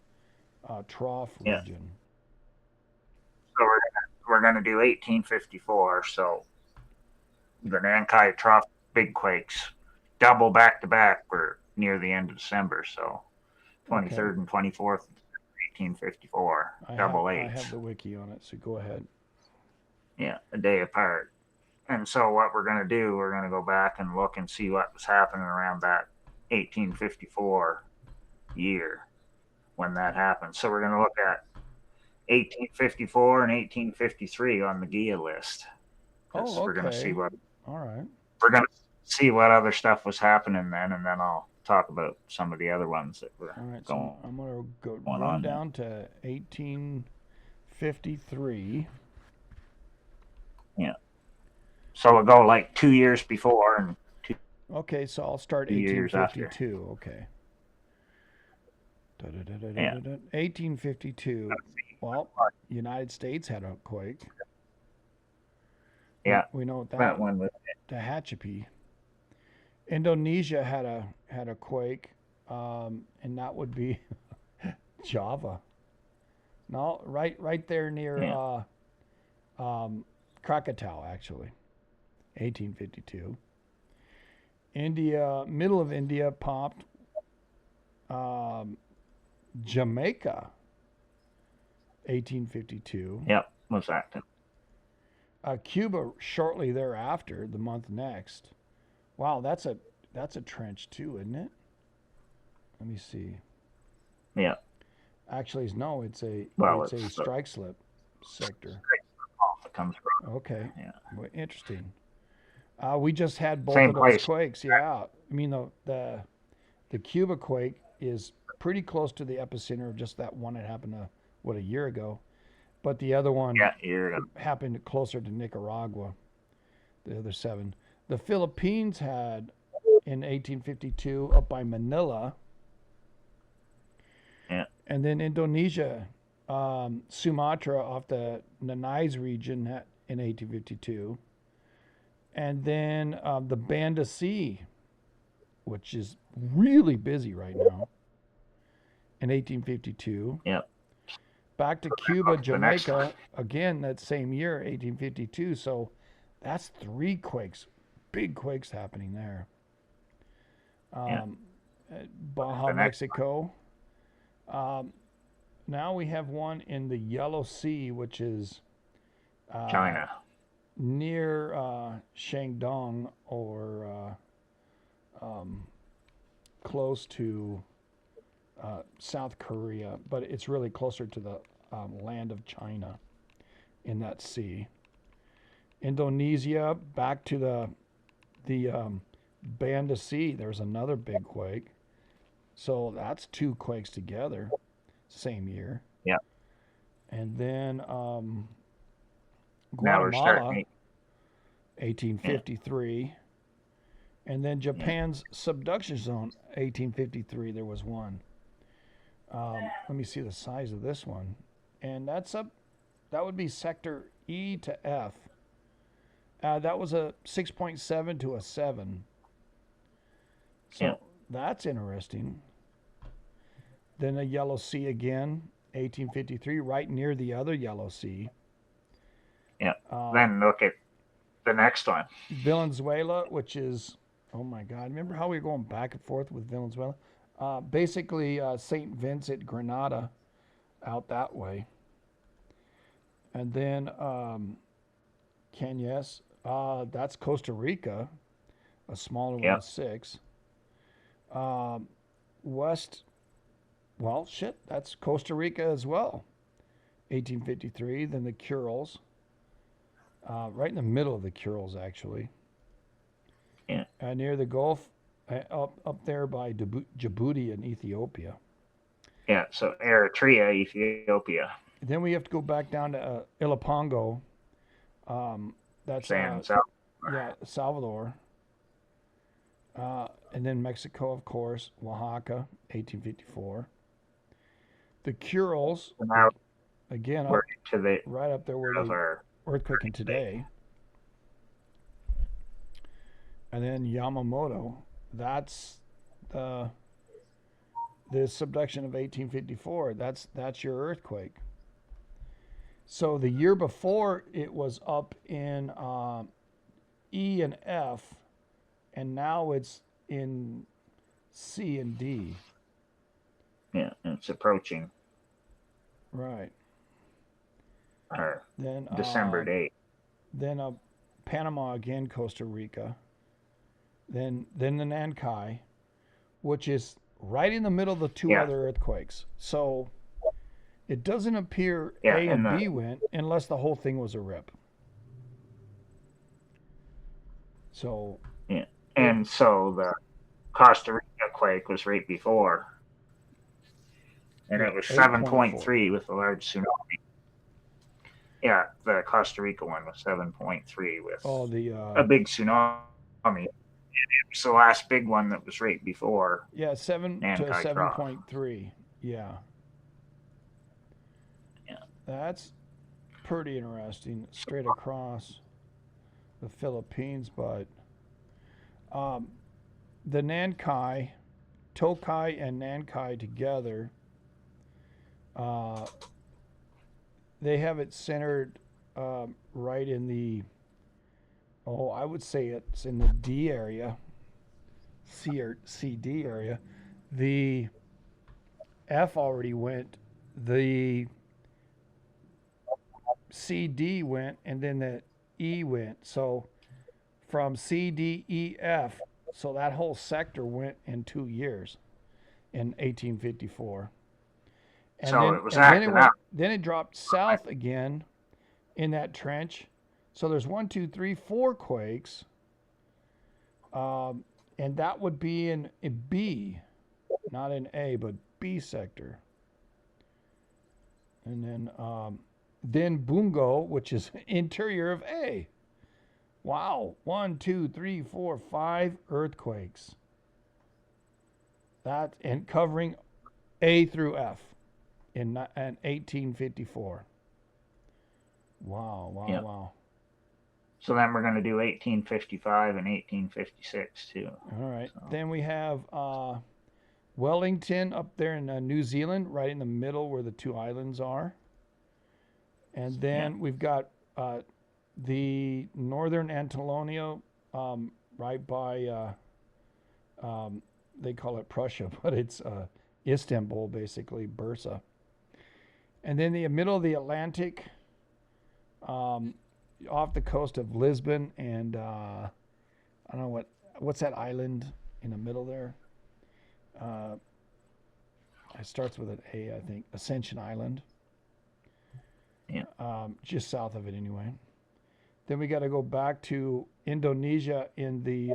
Trough region. So we're going to do 1854. So the Nankai Trough big quakes, double back to back, were near the end of December. So 23rd and 24th, 1854, double eights. I have the wiki on it, so go ahead. Yeah, a day apart. And so what we're going to do, we're going to go back and look and see what was happening around that 1854 year when that happened. So we're going to look at 1854 and 1853 on the GIA list. We're going to see what. All right. We're going to see what other stuff was happening then, and then I'll talk about some of the other ones that were going. So I'm going to run down to 1853. Yeah. So we'll go like 2 years before and 2. Okay, so I'll start 1852. Okay. 1852. Well, United States had a quake. Yeah. We know what that one was. Tehachapi. Indonesia had a quake, and that would be Java. No, right there near Krakatau, actually. 1852. India, middle of India popped. Jamaica, 1852. Yep, was active. Cuba shortly thereafter, the month next. Wow, that's a trench too, isn't it? Let me see. Yeah. Actually, no, it's a strike slip sector. It comes from. Okay. Yeah. Well, interesting. We just had both of those quakes. Yeah. I mean, the Cuba quake is pretty close to the epicenter of just that one that happened a year ago, but the other one happened closer to Nicaragua. The other 7. The Philippines had in 1852 up by Manila. Yeah. And then Indonesia, Sumatra off the Nankai region in 1852. And then the Banda Sea, which is really busy right now, in 1852. Yep. Back to Cuba, Jamaica, again that same year, 1852. So that's 3 quakes, big quakes happening there. Baja, Mexico. Now we have one in the Yellow Sea, which is China, near Shandong, or close to South Korea, but it's really closer to the land of China in that sea. Indonesia, back to the Banda Sea, there's another big quake. So that's 2 quakes together, same year. Yeah. And then Now we're Guatemala, 1853. And then Japan's subduction zone, 1853, there was one. Let me see the size of this one. And that would be sector E to F. That was a 6.7 to a 7. So that's interesting. Then a yellow sea again, 1853, right near the other yellow sea. Yeah. Then look at the next one. Valenzuela, which is, oh my God, remember how we were going back and forth with Valenzuela? Basically, St. Vincent, Grenada, out that way. And then Cañas, that's Costa Rica, a smaller one, Yep. 6. West, well, shit, that's Costa Rica as well, 1853. Then the Kurils, right in the middle of the Kurils, actually. Yeah. Near the Gulf, up there by Djibouti in Ethiopia. Yeah, so Eritrea, Ethiopia. Then we have to go back down to Ilopango. That's San Salvador. yeah, Salvador. And then Mexico, of course, Oaxaca, 1854. The Kurils, And now again, we're up, to the right up there where of the our earthquake in today. And then Yamamoto, that's the subduction of 1854. That's your earthquake. So the year before it was up in E and F, and now it's in C and D. Yeah, it's approaching Right. our Then December date. Then Panama again, Costa Rica. Then the Nankai, which is right in the middle of the two Yeah. other earthquakes. So it doesn't appear Yeah, A and and B went unless the whole thing was a rip. So Yeah, and so the Costa Rica quake was right before, and yeah, it was 8.4. 7.3 with a large tsunami. Yeah, the Costa Rica one was 7.3 with Oh, a big tsunami. It was the last big one that was right before yeah, 7 to Nankai Trough. 7.3. Yeah. Yeah. That's pretty interesting, straight across the Philippines. But the Nankai, Tokai and Nankai together, they have it centered right in the, I would say it's in the D area, C or CD area. The F already went, the CD went, and then the E went. So from C, D, E, F, so that whole sector went in 2 years in 1854. And So then, it was and then it acting went, out. then it dropped south again in that trench. So there's 1, 2, 3, 4 quakes, and that would be in B, not in A, but B sector. And then Bungo, which is interior of A. Wow, 1, 2, 3, 4, 5 earthquakes. That and covering A through F in 1854. Wow, wow, Yeah. wow. So then we're going to do 1855 and 1856 too. All right. So. Then we have Wellington up there in New Zealand, right in the middle where the two islands are. And then we've got the northern Antilonia, right by, they call it Prussia, but it's Istanbul, basically, Bursa. And then the middle of the Atlantic, off the coast of Lisbon, and I don't know what's that island in the middle there. It starts with an A, I think. Ascension Island. Yeah. Just south of it, anyway. Then we got to go back to Indonesia in the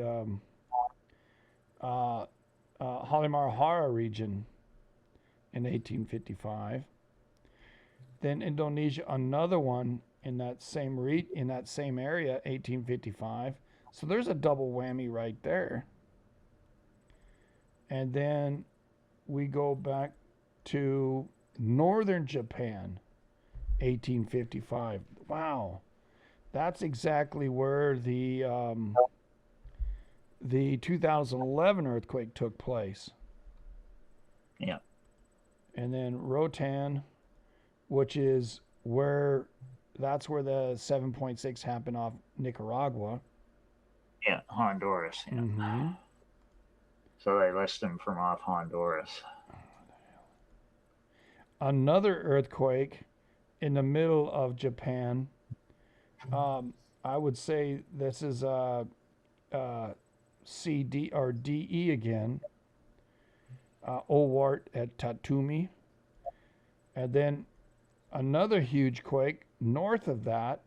Halmahera region in 1855. Then Indonesia, another one in that same area, 1855. So there's a double whammy right there. And then we go back to northern Japan, 1855. Wow, that's exactly where the 2011 earthquake took place. Yeah. And then Rotan, which is that's where the 7.6 happened off Nicaragua. Yeah, Honduras. Yeah. Mm-hmm. So they list them from off Honduras. Another earthquake in the middle of Japan. I would say this is CD or DE again. Owart at Tatumi. And then another huge quake north of that,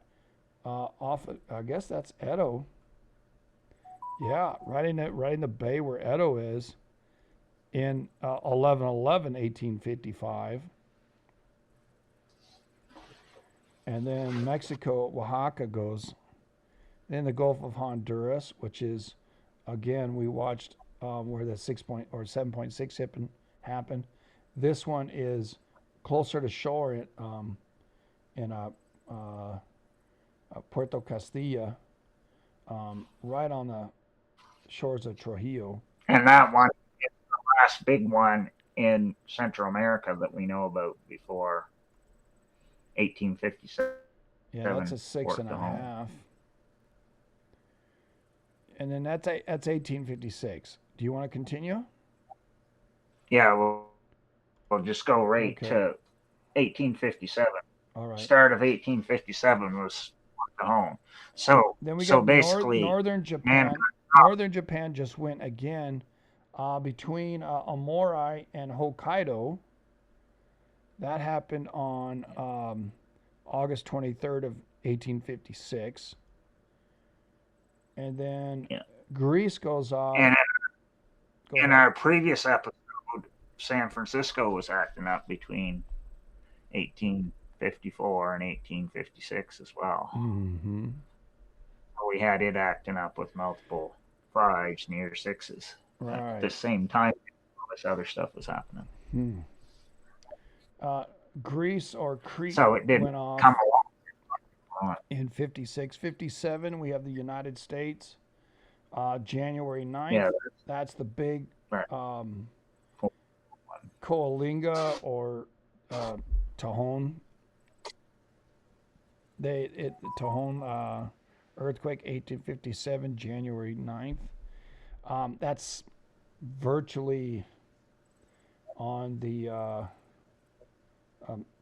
off. I guess that's Edo. Yeah, right in the bay where Edo is, in 1855. And then Mexico, Oaxaca goes. Then the Gulf of Honduras, which is, again, we watched where the 7.6 happened. This one is closer to shore in Puerto Castilla, right on the shores of Trujillo. And that one is the last big one in Central America that we know about before 1857. Yeah, that's a 6.5. And then that's 1856. Do you want to continue? Yeah, we'll just go right to 1857. All right. Start of 1857 was the home. So then we got basically northern Japan. Northern Japan just went again between Aomori and Hokkaido. That happened on August 23rd of 1856. And then Greece goes off. And in our previous episode, San Francisco was acting up between 1854 and 1856 as well. Mm-hmm. We had it acting up with multiple 5s, near 6s. Right. At the same time, all this other stuff was happening. Greece or Crete so it didn't went off come along. In 56. 57, we have the United States. January 9th, yeah, that's the big right. Coalinga or Tahone. Tahone earthquake, 1857, January 9th. That's virtually on the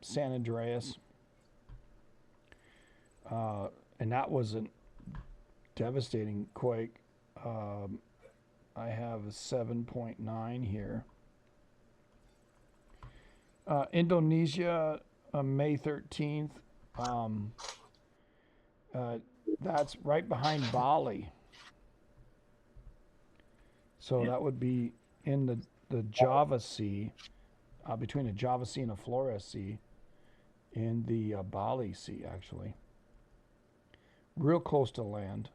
San Andreas. And that was a devastating quake. I have a 7.9 here. Indonesia, May 13th. That's right behind Bali. So that would be in the Java Sea, between the Java Sea and the Flores Sea, in the Bali Sea, actually. Real close to land.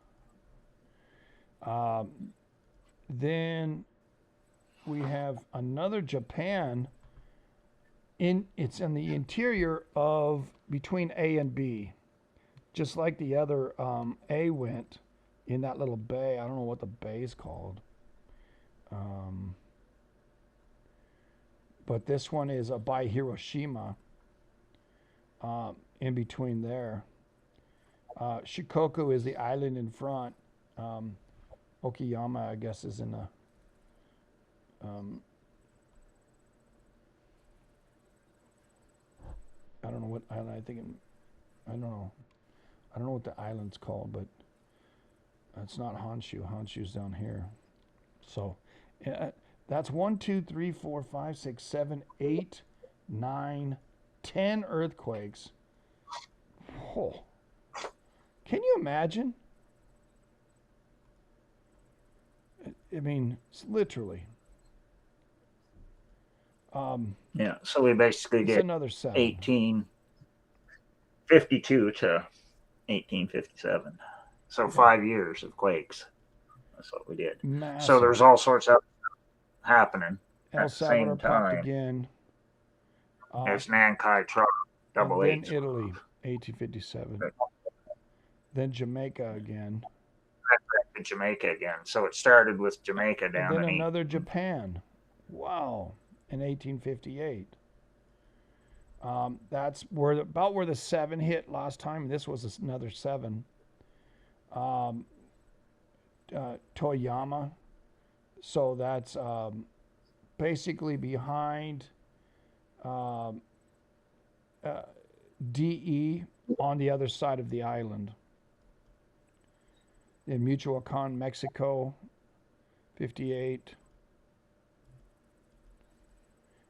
Then we have another Japan. It's in the interior of between A and B, just like the other A went in that little bay. I don't know what the bay is called, but this one is by Hiroshima, in between there. Shikoku is the island in front. Okayama, I guess, is in the I don't know what island. I don't know what the island's called, but it's not Honshu. Honshu's down here. So that's 1, 2, 3, 4, 5, 6, 7, 8, 9, 10 earthquakes. Oh. Can you imagine? I mean, literally. Yeah, so we basically get another 1852 to 1857. So 5 years of quakes. That's what we did. Massive. So there's all sorts of happening El at the same time. Again. There's Nankai, Trough, double Then H. Italy, 1857. Then Jamaica again. Jamaica again. So it started with Jamaica down. And then another Japan. Wow. In 1858. That's about where the 7 hit last time. This was another 7. Um, Toyama. So that's basically behind um, DE on the other side of the island. In Michoacan, Mexico, 58.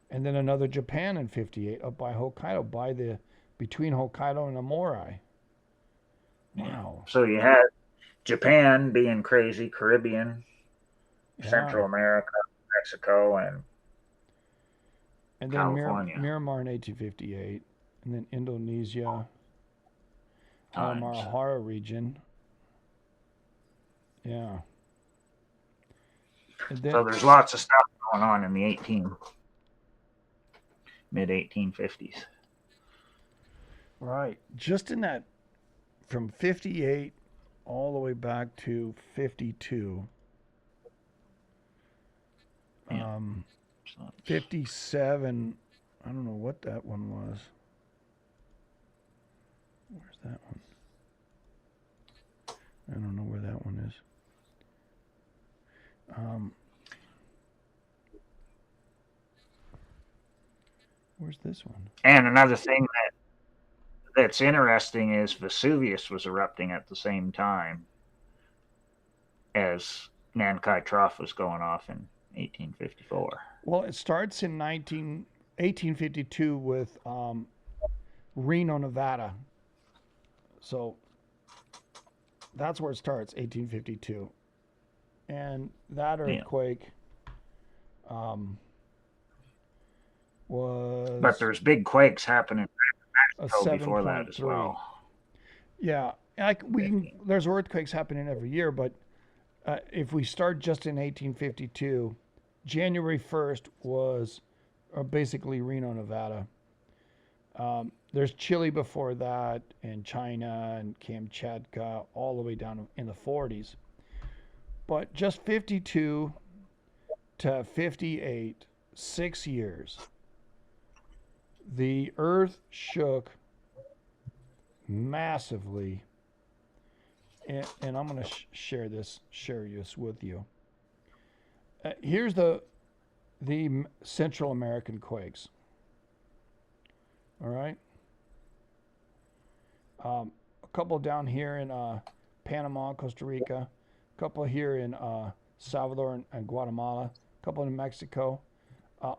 And then another Japan in 58 up by Hokkaido, between Hokkaido and Aomori. Wow. So you had Japan being crazy, Caribbean, Yeah. Central America, Mexico, and And then California. Myanmar in 1858. And then Indonesia, Times. Halmahera region. Yeah. And then, So there's lots of stuff going on in the mid 1850s. right. Just in that, from 58 all the way back to 52. Yeah. 57, I don't know what that one was. Where's that one? I don't know where that one is. Where's this one? And another thing that's interesting is Vesuvius was erupting at the same time as Nankai Trough was going off in 1854. Well, it starts in 1852 with Reno, Nevada. So that's where it starts, 1852. And that earthquake was But there's big quakes happening a before that as 7.3. well. Yeah, there's earthquakes happening every year, but if we start just in 1852, January 1st was basically Reno, Nevada. There's Chile before that, and China and Kamchatka, all the way down in the 40s. But just 52 to 58, 6 years, the earth shook massively. And I'm going to share this with you. Here's the Central American quakes. All right. A couple down here in Panama, Costa Rica. A couple here in Salvador and Guatemala. A couple in Mexico.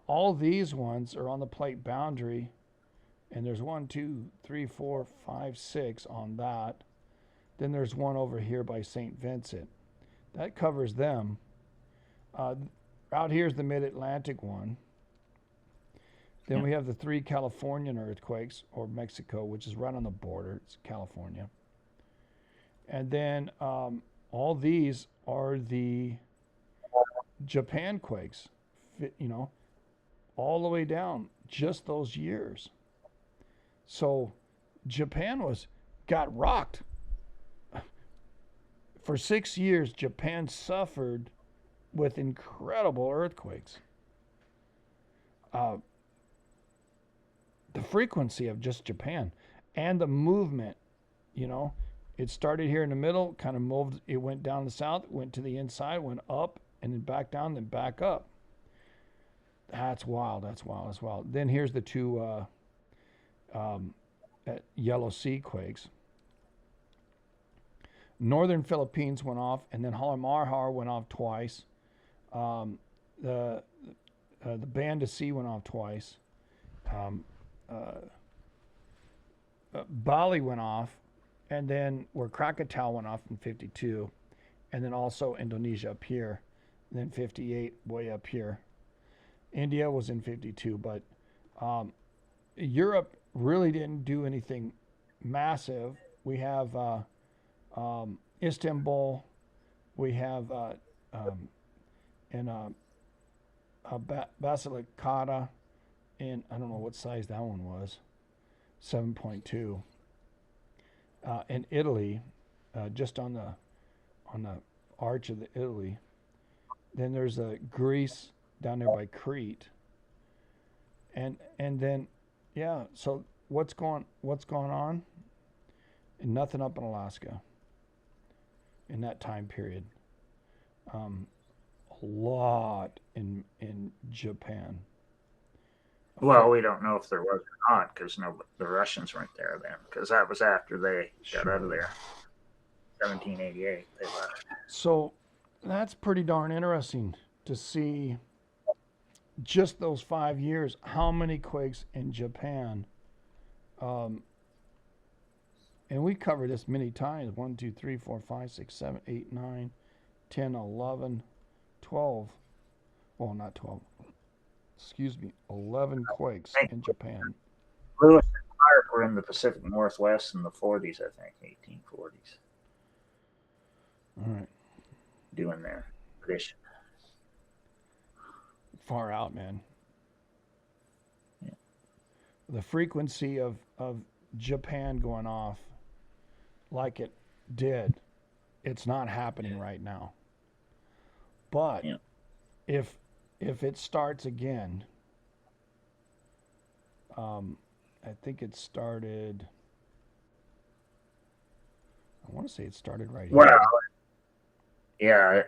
All these ones are on the plate boundary. And there's 1, 2, 3, 4, 5, 6 on that. Then there's one over here by St. Vincent. That covers them. Out here's the Mid-Atlantic one. Then we have the 3 Californian earthquakes, or Mexico, which is right on the border. It's California. And then all these are the Japan quakes, all the way down, just those years. So Japan got rocked. For 6 years, Japan suffered with incredible earthquakes. The frequency of just Japan and the movement, it started here in the middle, kind of moved, it went down the south, went to the inside, went up, and then back down, then back up. That's wild. Then here's the 2 Yellow Sea quakes. Northern Philippines went off, and then Halmahera went off twice. The Banda Sea went off twice. Bali went off, and then where Krakatau went off in 52, and then also Indonesia up here, and then 58 way up here. India was in 52, but Europe really didn't do anything massive. We have Istanbul, we have Basilicata, and I don't know what size that one was, 7.2. In Italy, just on the arch of the Italy. Then there's Greece down there by Crete, and then Yeah. So what's going on? Nothing up in Alaska in that time period. Um, a lot in Japan. Well, we don't know if there was or not because the Russians weren't there then because that was after they got out of there. 1788, they left. So that's pretty darn interesting to see just those 5 years, how many quakes in Japan. Um, and we covered this many times 1, 2, 3, 4, 5, 6, 7, 8, 9, 10, 11, 12. Well, not 12. Excuse me, 11 quakes in Japan. Lewis and Clark were in the Pacific Northwest in the 40s, I think, 1840s. All right. Doing their tradition. Far out, man. Yeah. The frequency of Japan going off like it did, it's not happening right now. But yeah. if it starts again, I think it started. I want to say it started right well, here. Yeah,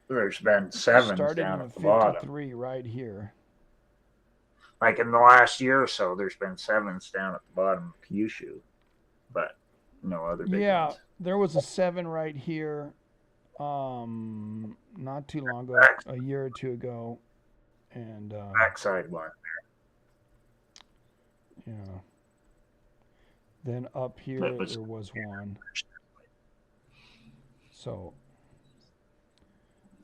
there's been sevens down at the bottom. 53 right here. Like in the last year or so, there's been sevens down at the bottom of Kyushu, but no other big ones. There was a 7 right here, not too long ago, a year or two ago, and backside one. Yeah. Then up here there was one. So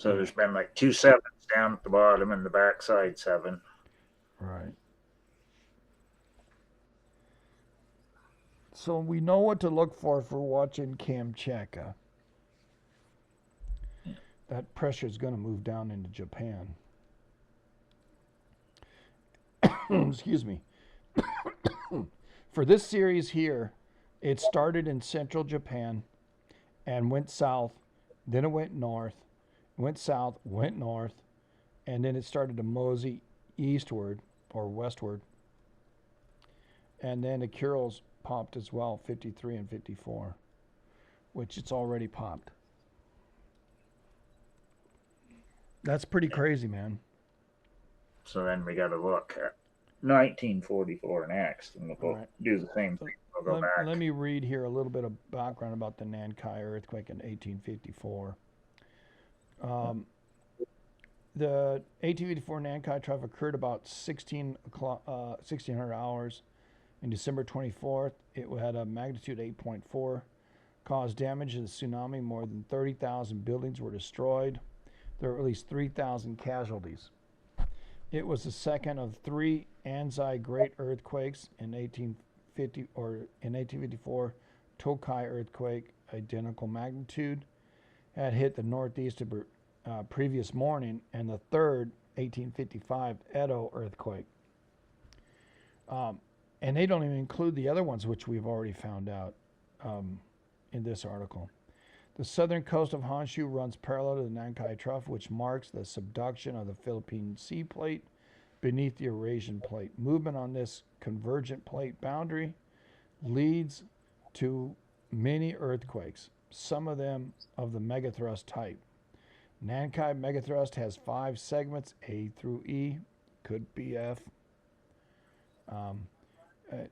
there's been like 2 sevens down at the bottom and the backside 7. Right. So we know what to look for watching Kamchatka. That pressure is going to move down into Japan. Excuse me. For this series here, it started in central Japan and went south, then it went north, went south, went north, and then it started to mosey eastward or westward. And then the Kurils popped as well, 53 and 54, which it's already popped. That's pretty crazy, man. So then we got to look at 1944 next, and we'll do the same thing. We'll go back. Let me read here a little bit of background about the Nankai earthquake in 1854. The 1854 Nankai Trough occurred about 1600 hours. In December 24th, it had a magnitude 8.4, caused damage to the tsunami. More than 30,000 buildings were destroyed. There were at least 3,000 casualties. It was the second of 3 Anzai Great Earthquakes in 1854. Tokai earthquake, identical magnitude, had hit the northeast of previous morning, and the third 1855 Edo earthquake. And they don't even include the other ones, which we've already found out in this article. The southern coast of Honshu runs parallel to the Nankai Trough, which marks the subduction of the Philippine Sea Plate beneath the Eurasian Plate. Movement on this convergent plate boundary leads to many earthquakes, some of them of the megathrust type. Nankai megathrust has 5 segments, A through E, could be F,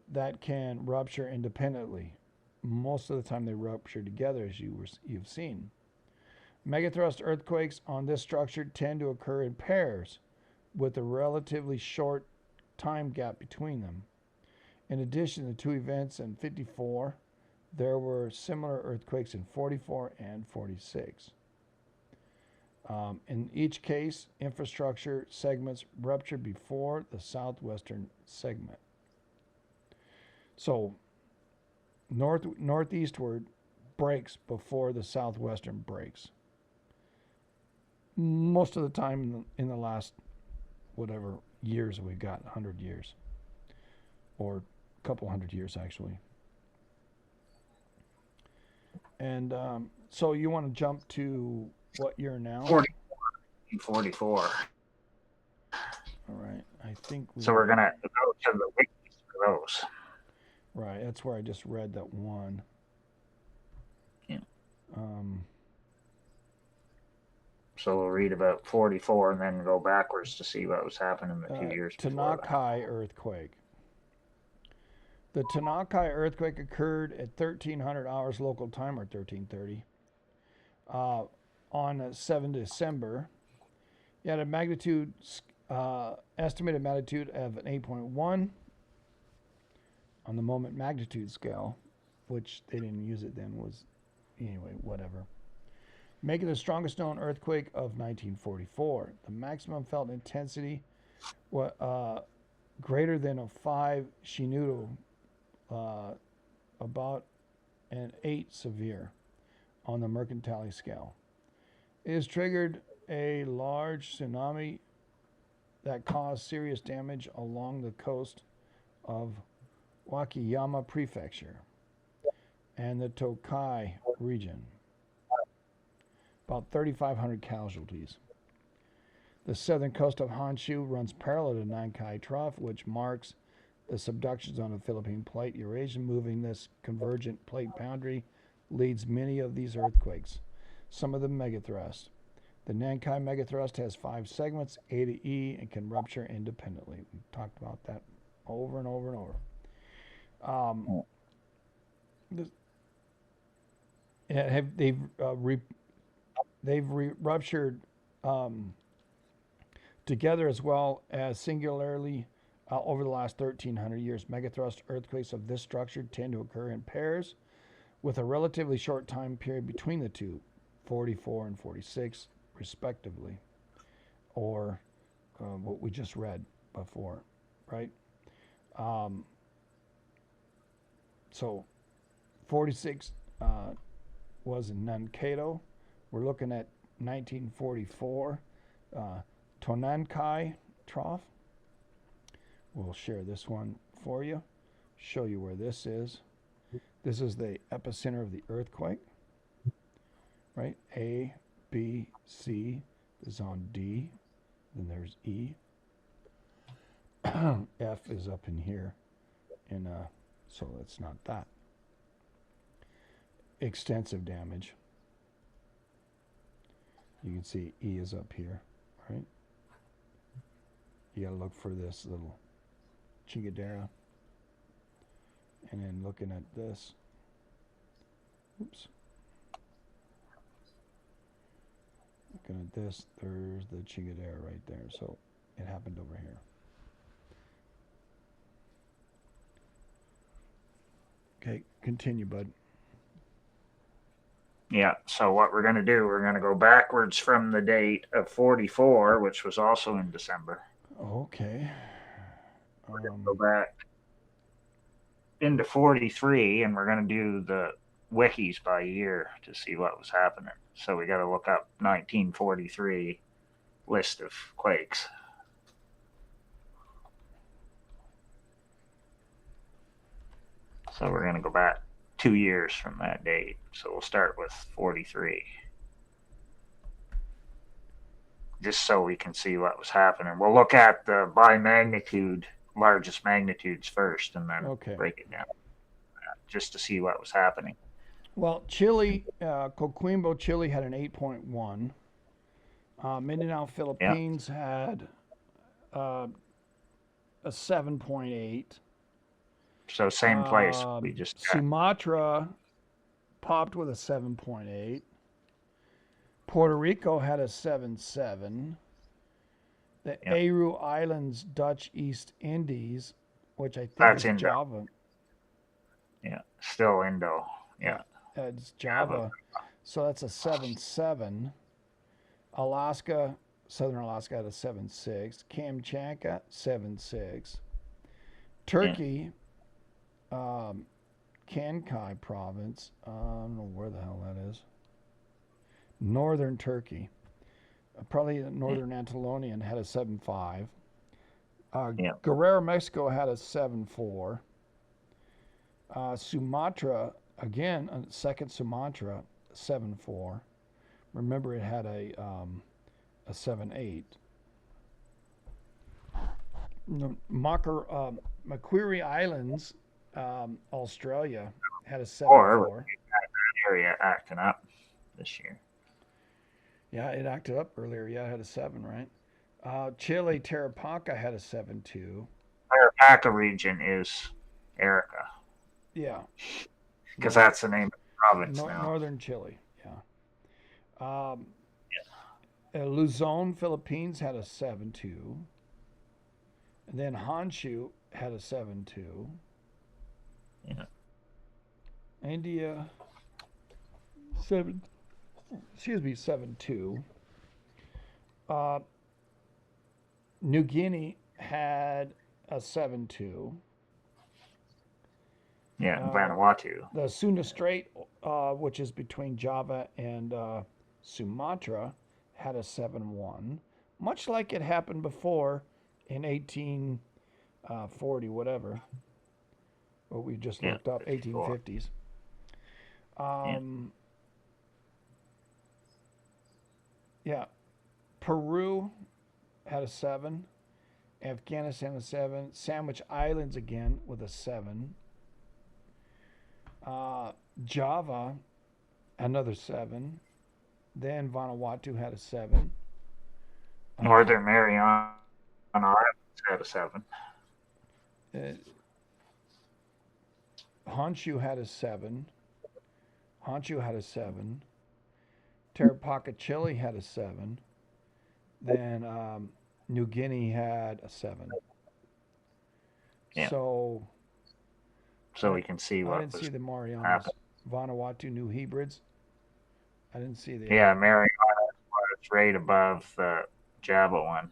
that can rupture independently. Most of the time they rupture together, as you've seen. Megathrust earthquakes on this structure tend to occur in pairs with a relatively short time gap between them. In addition to 2 events in 54, there were similar earthquakes in 44 and 46. In each case, infrastructure segments ruptured before the southwestern segment. So northeastward breaks before the southwestern breaks. Most of the time in the last whatever years we've got, 100 years, or a couple hundred years actually. And so you want to jump to what year now? 44. All right, I think so we're gonna go to the wikis for goes. Right. That's where I just read that one. Yeah. Um, So we'll read about 44 and then go backwards to see what was happening the 2 years before that. Nankai earthquake. The Nankai earthquake occurred at 1300 hours local time, or 1330, on 7 December. It had a magnitude, estimated magnitude of an 8.1 on the moment magnitude scale, which they didn't use it then, was, anyway, whatever. Making the strongest known earthquake of 1944. The maximum felt intensity was greater than a 5 Shinudo, about an 8 severe on the Mercantile scale. It has triggered a large tsunami that caused serious damage along the coast of Wakayama Prefecture and the Tokai region. About 3,500 casualties. The southern coast of Honshu runs parallel to Nankai Trough, which marks the subductions on the Philippine plate. Eurasia, moving this convergent plate boundary, leads many of these earthquakes. Some of them megathrust. The Nankai megathrust has 5 segments, A to E, and can rupture independently. We talked about that over and over and over. They've ruptured together as well as singularly over the last 1,300 years. Megathrust earthquakes of this structure tend to occur in pairs with a relatively short time period between the two, 44 and 46 respectively, or what we just read before, right? So 46 was in Nankai. We're looking at 1944, Tonankai Trough. We'll share this one for you, show you where this is. This is the epicenter of the earthquake, right? A, B, C is on D, then there's E. F is up in here, and so it's not that. Extensive damage. You can see E is up here, right? You gotta look for this little chingadera. And then looking at this, oops. Looking at this, there's the chingadera right there. So it happened over here. Okay, continue, bud. Yeah, so what we're going to do, we're going to go backwards from the date of 44, which was also in December. Okay. We're going to go back into 43, and we're going to do the wikis by year to see what was happening. So we got to look up 1943 list of quakes. So we're going to go back 2 years from that date. So we'll start with 43. Just so we can see what was happening. We'll look at the by magnitude, largest magnitudes first, and then break it down just to see what was happening. Well, Chile, Coquimbo, Chile had an 8.1. Mindanao, Philippines had a 7.8. So same place. We just Sumatra popped with a 7.8. Puerto Rico had a 7.7. The Aru Islands, Dutch East Indies, which I think that's is Indo. Java. Yeah, still Indo. Yeah. It's Java. So that's a 7.7. Alaska, Southern Alaska had a 7.6. Kamchatka, 7.6. Turkey, Nankai province, I don't know where the hell that is. Northern Turkey, probably Northern Antillonian, had a 7.5. Guerrero, Mexico had a 7.4. Sumatra, again, second Sumatra, 7.4. Remember, it had a 7.8. Macquarie Islands, Australia, had a Or 7.4. area acting up this year. Yeah, it acted up earlier. Yeah, it had a 7, right? Chile, Tarapaca had a 7.2. Parapaka region is Erica, Yeah, because right. that's the name of the province now. Northern Chile. Yeah. Luzon, Philippines had a 7.2. And then Honshu had a 7.2. Yeah. India, 7. Excuse me, 7.2. Uh, New Guinea had a 7.2. Yeah, Vanuatu. The Sunda Strait, which is between Java and Sumatra, had a 7.1, much like it happened before in 1840, whatever, what we just Yeah, looked up, 54. 1850s. Yeah. Yeah, Peru had a 7, Afghanistan a 7, Sandwich Islands again with a 7, Java another 7, then Vanuatu had a 7. Northern Mariana Islands had a 7. Uh, Honshu had a 7. Honshu had a 7. Tarapaca, Chile had a 7. Then New Guinea had a 7. Yeah. So So we can see I what didn't see was the Marianas. happening. Vanuatu, New Hebrides. I didn't see the. Yeah, Mariana was right above the Java one.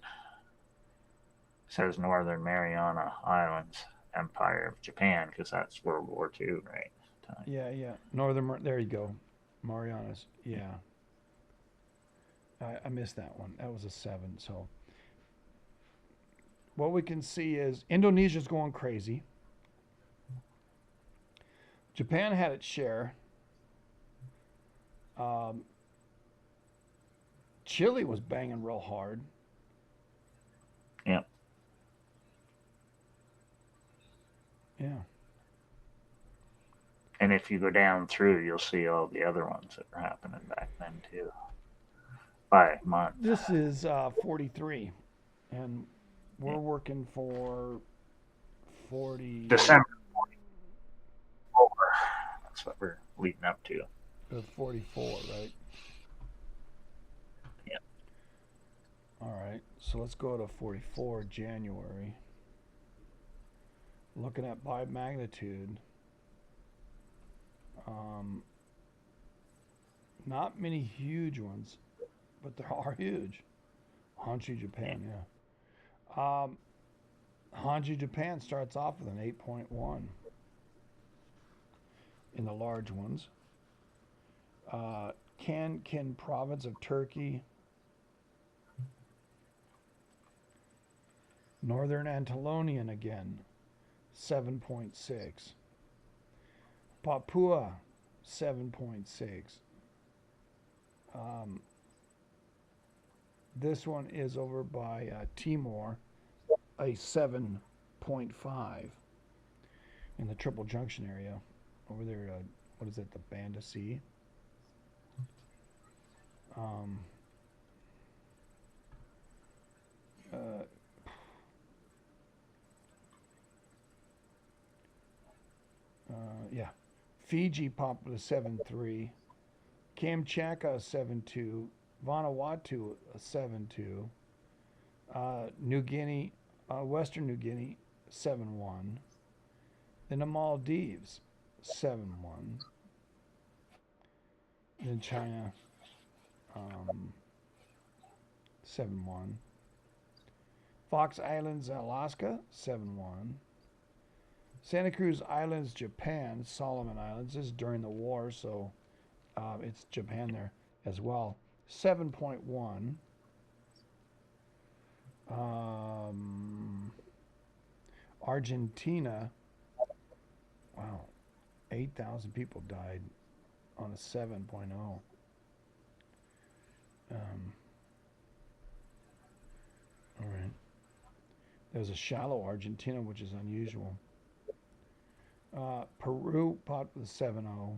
It says Northern Mariana Islands, Empire of Japan, because that's World War II, right? Yeah. Northern. There you go. Marianas. Yeah. I missed that one. That was a 7. So what we can see is Indonesia's going crazy. Japan had its share. Um, Chile was banging real hard. Yeah. Yeah. And if you go down through, you'll see all the other ones that were happening back then, too, by month. This is 43, and we're working for 40. December 44. That's what we're leading up to. 44, right? Yeah. All right. So let's go to 44 January. Looking at by magnitude. Not many huge ones, but there are huge. Honshu, Japan, yeah. Honshu, Japan starts off with an 8.1 in the large ones. Kankin province of Turkey. Northern Anatolian again, 7.6. Papua, 7.6. This one is over by Timor, a 7.5 in the Triple Junction area. Over there, what is it, the Banda Sea? Yeah. Fiji popped with a 7.3. Kamchatka, a 7.2. Vanuatu, a 7.2. New Guinea, Western New Guinea, 7.1. Then the Maldives, 7.1. Then China, 7.1. Fox Islands, Alaska, 7.1. Santa Cruz Islands, Japan, Solomon Islands. This is during the war, so it's Japan there as well. 7.1. Argentina, wow, 8,000 people died on a 7.0. All right. There's a shallow Argentina, which is unusual. Peru popped with 7.0.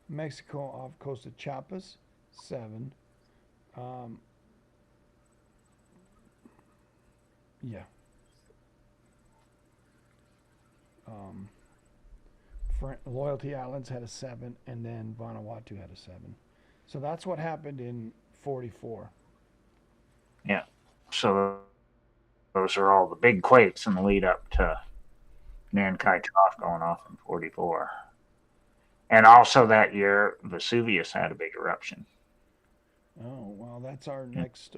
Mexico off coast of Chiapas, 7. Um, yeah. Um, Loyalty Islands had a 7, and then Vanuatu had a 7. So that's what happened in 44. Yeah. So those are all the big quakes in the lead up to Nankai Trough going off in 44. And also that year, Vesuvius had a big eruption. Oh, well, that's our next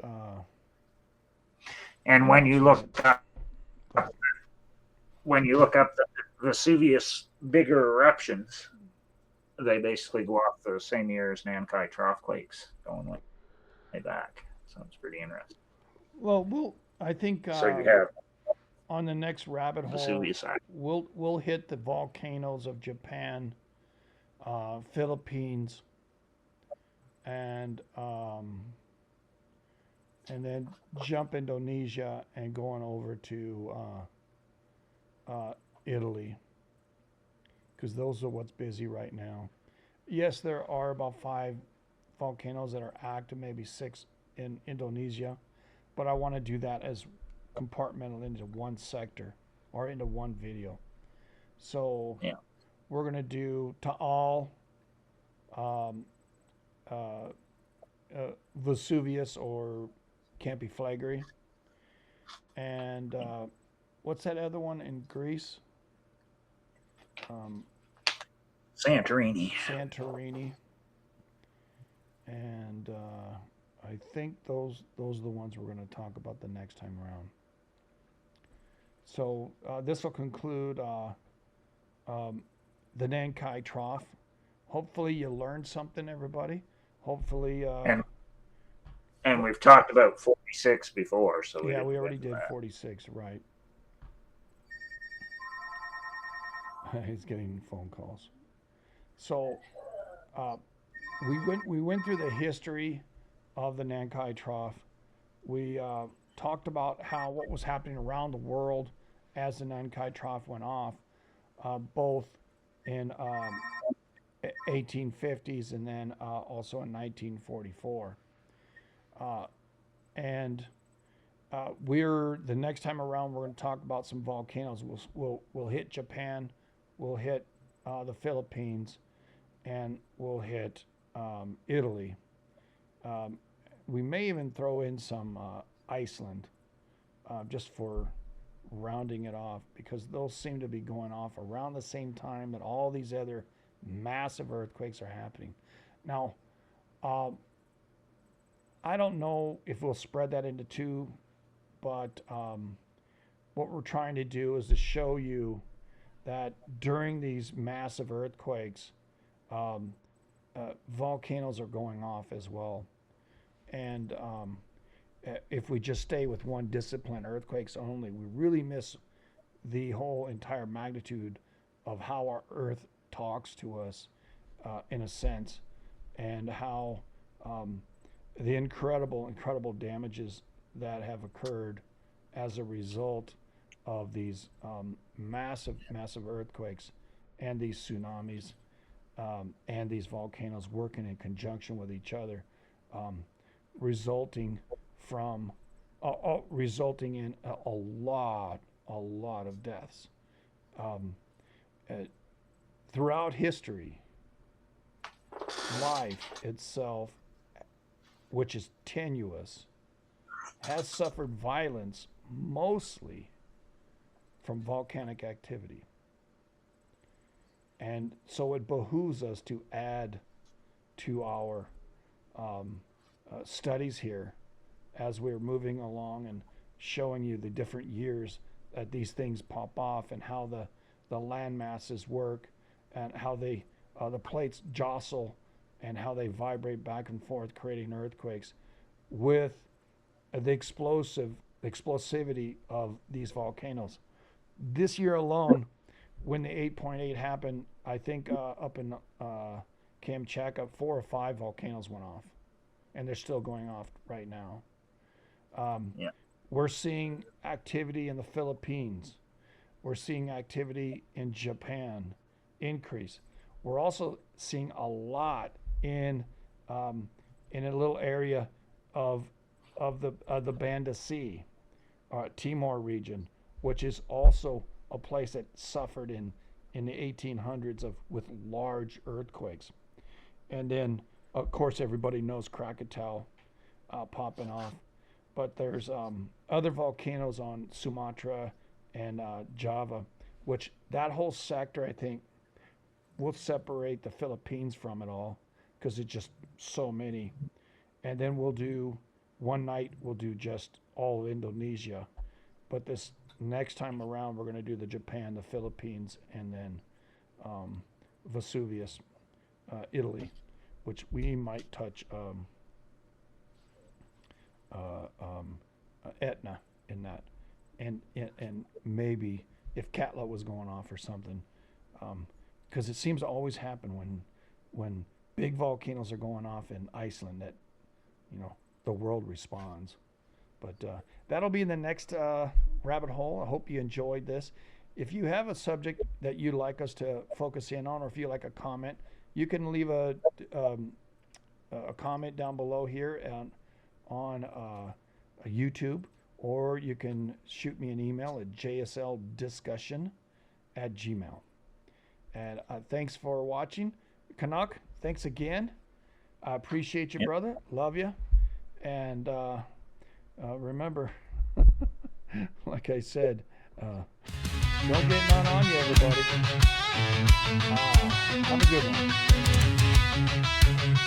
And announcement. when you look up the Vesuvius bigger eruptions, they basically go off the same year as Nankai Trough quakes, going way back. So it's pretty interesting. Well, I think So you have on the next rabbit hole, Vesuvius. we'll hit the volcanoes of Japan, Philippines, and then jump Indonesia and going over to Italy, because those are what's busy right now. Yes, there are about 5 volcanoes that are active, maybe 6 in Indonesia, but I want to do that as compartmental into one sector or into one video. So Yeah. we're going to do Taal, um, uh, Vesuvius or Campiflagri, and what's that other one in Greece? Um, Santorini. Santorini, and I think those are the ones we're going to talk about the next time around. So this will conclude the Nankai Trough. Hopefully you learned something, everybody. Hopefully, and we've talked about 46 before, so yeah, we already did 46, right? He's getting phone calls. So uh, we went through the history of the Nankai Trough. We talked about what was happening around the world as the Nankai Trough went off, both in 1850s and then also in 1944. And we're the next time around we're going to talk about some volcanoes. We'll hit Japan, we'll hit the Philippines, and we'll hit Italy. Um, we may even throw in some Iceland, just for rounding it off, because those seem to be going off around the same time that all these other massive earthquakes are happening. Now, uh, I don't know if we'll spread that into 2, but what we're trying to do is to show you that during these massive earthquakes, um, volcanoes are going off as well. And if we just stay with one discipline, earthquakes only, we really miss the whole entire magnitude of how our Earth talks to us, in a sense, and how the incredible damages that have occurred as a result of these massive earthquakes and these tsunamis, and these volcanoes working in conjunction with each other, um, resulting from resulting in a lot of deaths. Um, uh, Throughout history, life itself, which is tenuous, has suffered violence mostly from volcanic activity. And so it behooves us to add to our studies here as we're moving along and showing you the different years that these things pop off and how the land masses work and how the plates jostle and how they vibrate back and forth, creating earthquakes with the explosivity of these volcanoes. This year alone, when the 8.8 happened, I think up in Kamchatka, 4 or 5 volcanoes went off, and they're still going off right now. Um, Yeah. We're seeing activity in the Philippines. We're seeing activity in Japan increase. We're also seeing a lot in a little area of the Banda Sea, Timor region, which is also a place that suffered in the 1800s with large earthquakes. And then, of course, everybody knows Krakatoa popping off. But there's other volcanoes on Sumatra and Java, which that whole sector, I think, will separate the Philippines from it all because it's just so many. And then one night, we'll do just all of Indonesia. But this next time around, we're going to do the Japan, the Philippines, and then Vesuvius, Italy, which we might touch Etna in that, and maybe if Katla was going off or something, because it seems to always happen when big volcanoes are going off in Iceland that the world responds. But that'll be in the next rabbit hole. I hope you enjoyed this. If you have a subject that you'd like us to focus in on, or if you like a comment, you can leave a comment down below here on YouTube, or you can shoot me an email at jsldiscussion@gmail. And thanks for watching. Canuck, thanks again. I appreciate you, brother. Love you. And remember, like I said, no getting on you, everybody. Have a good one.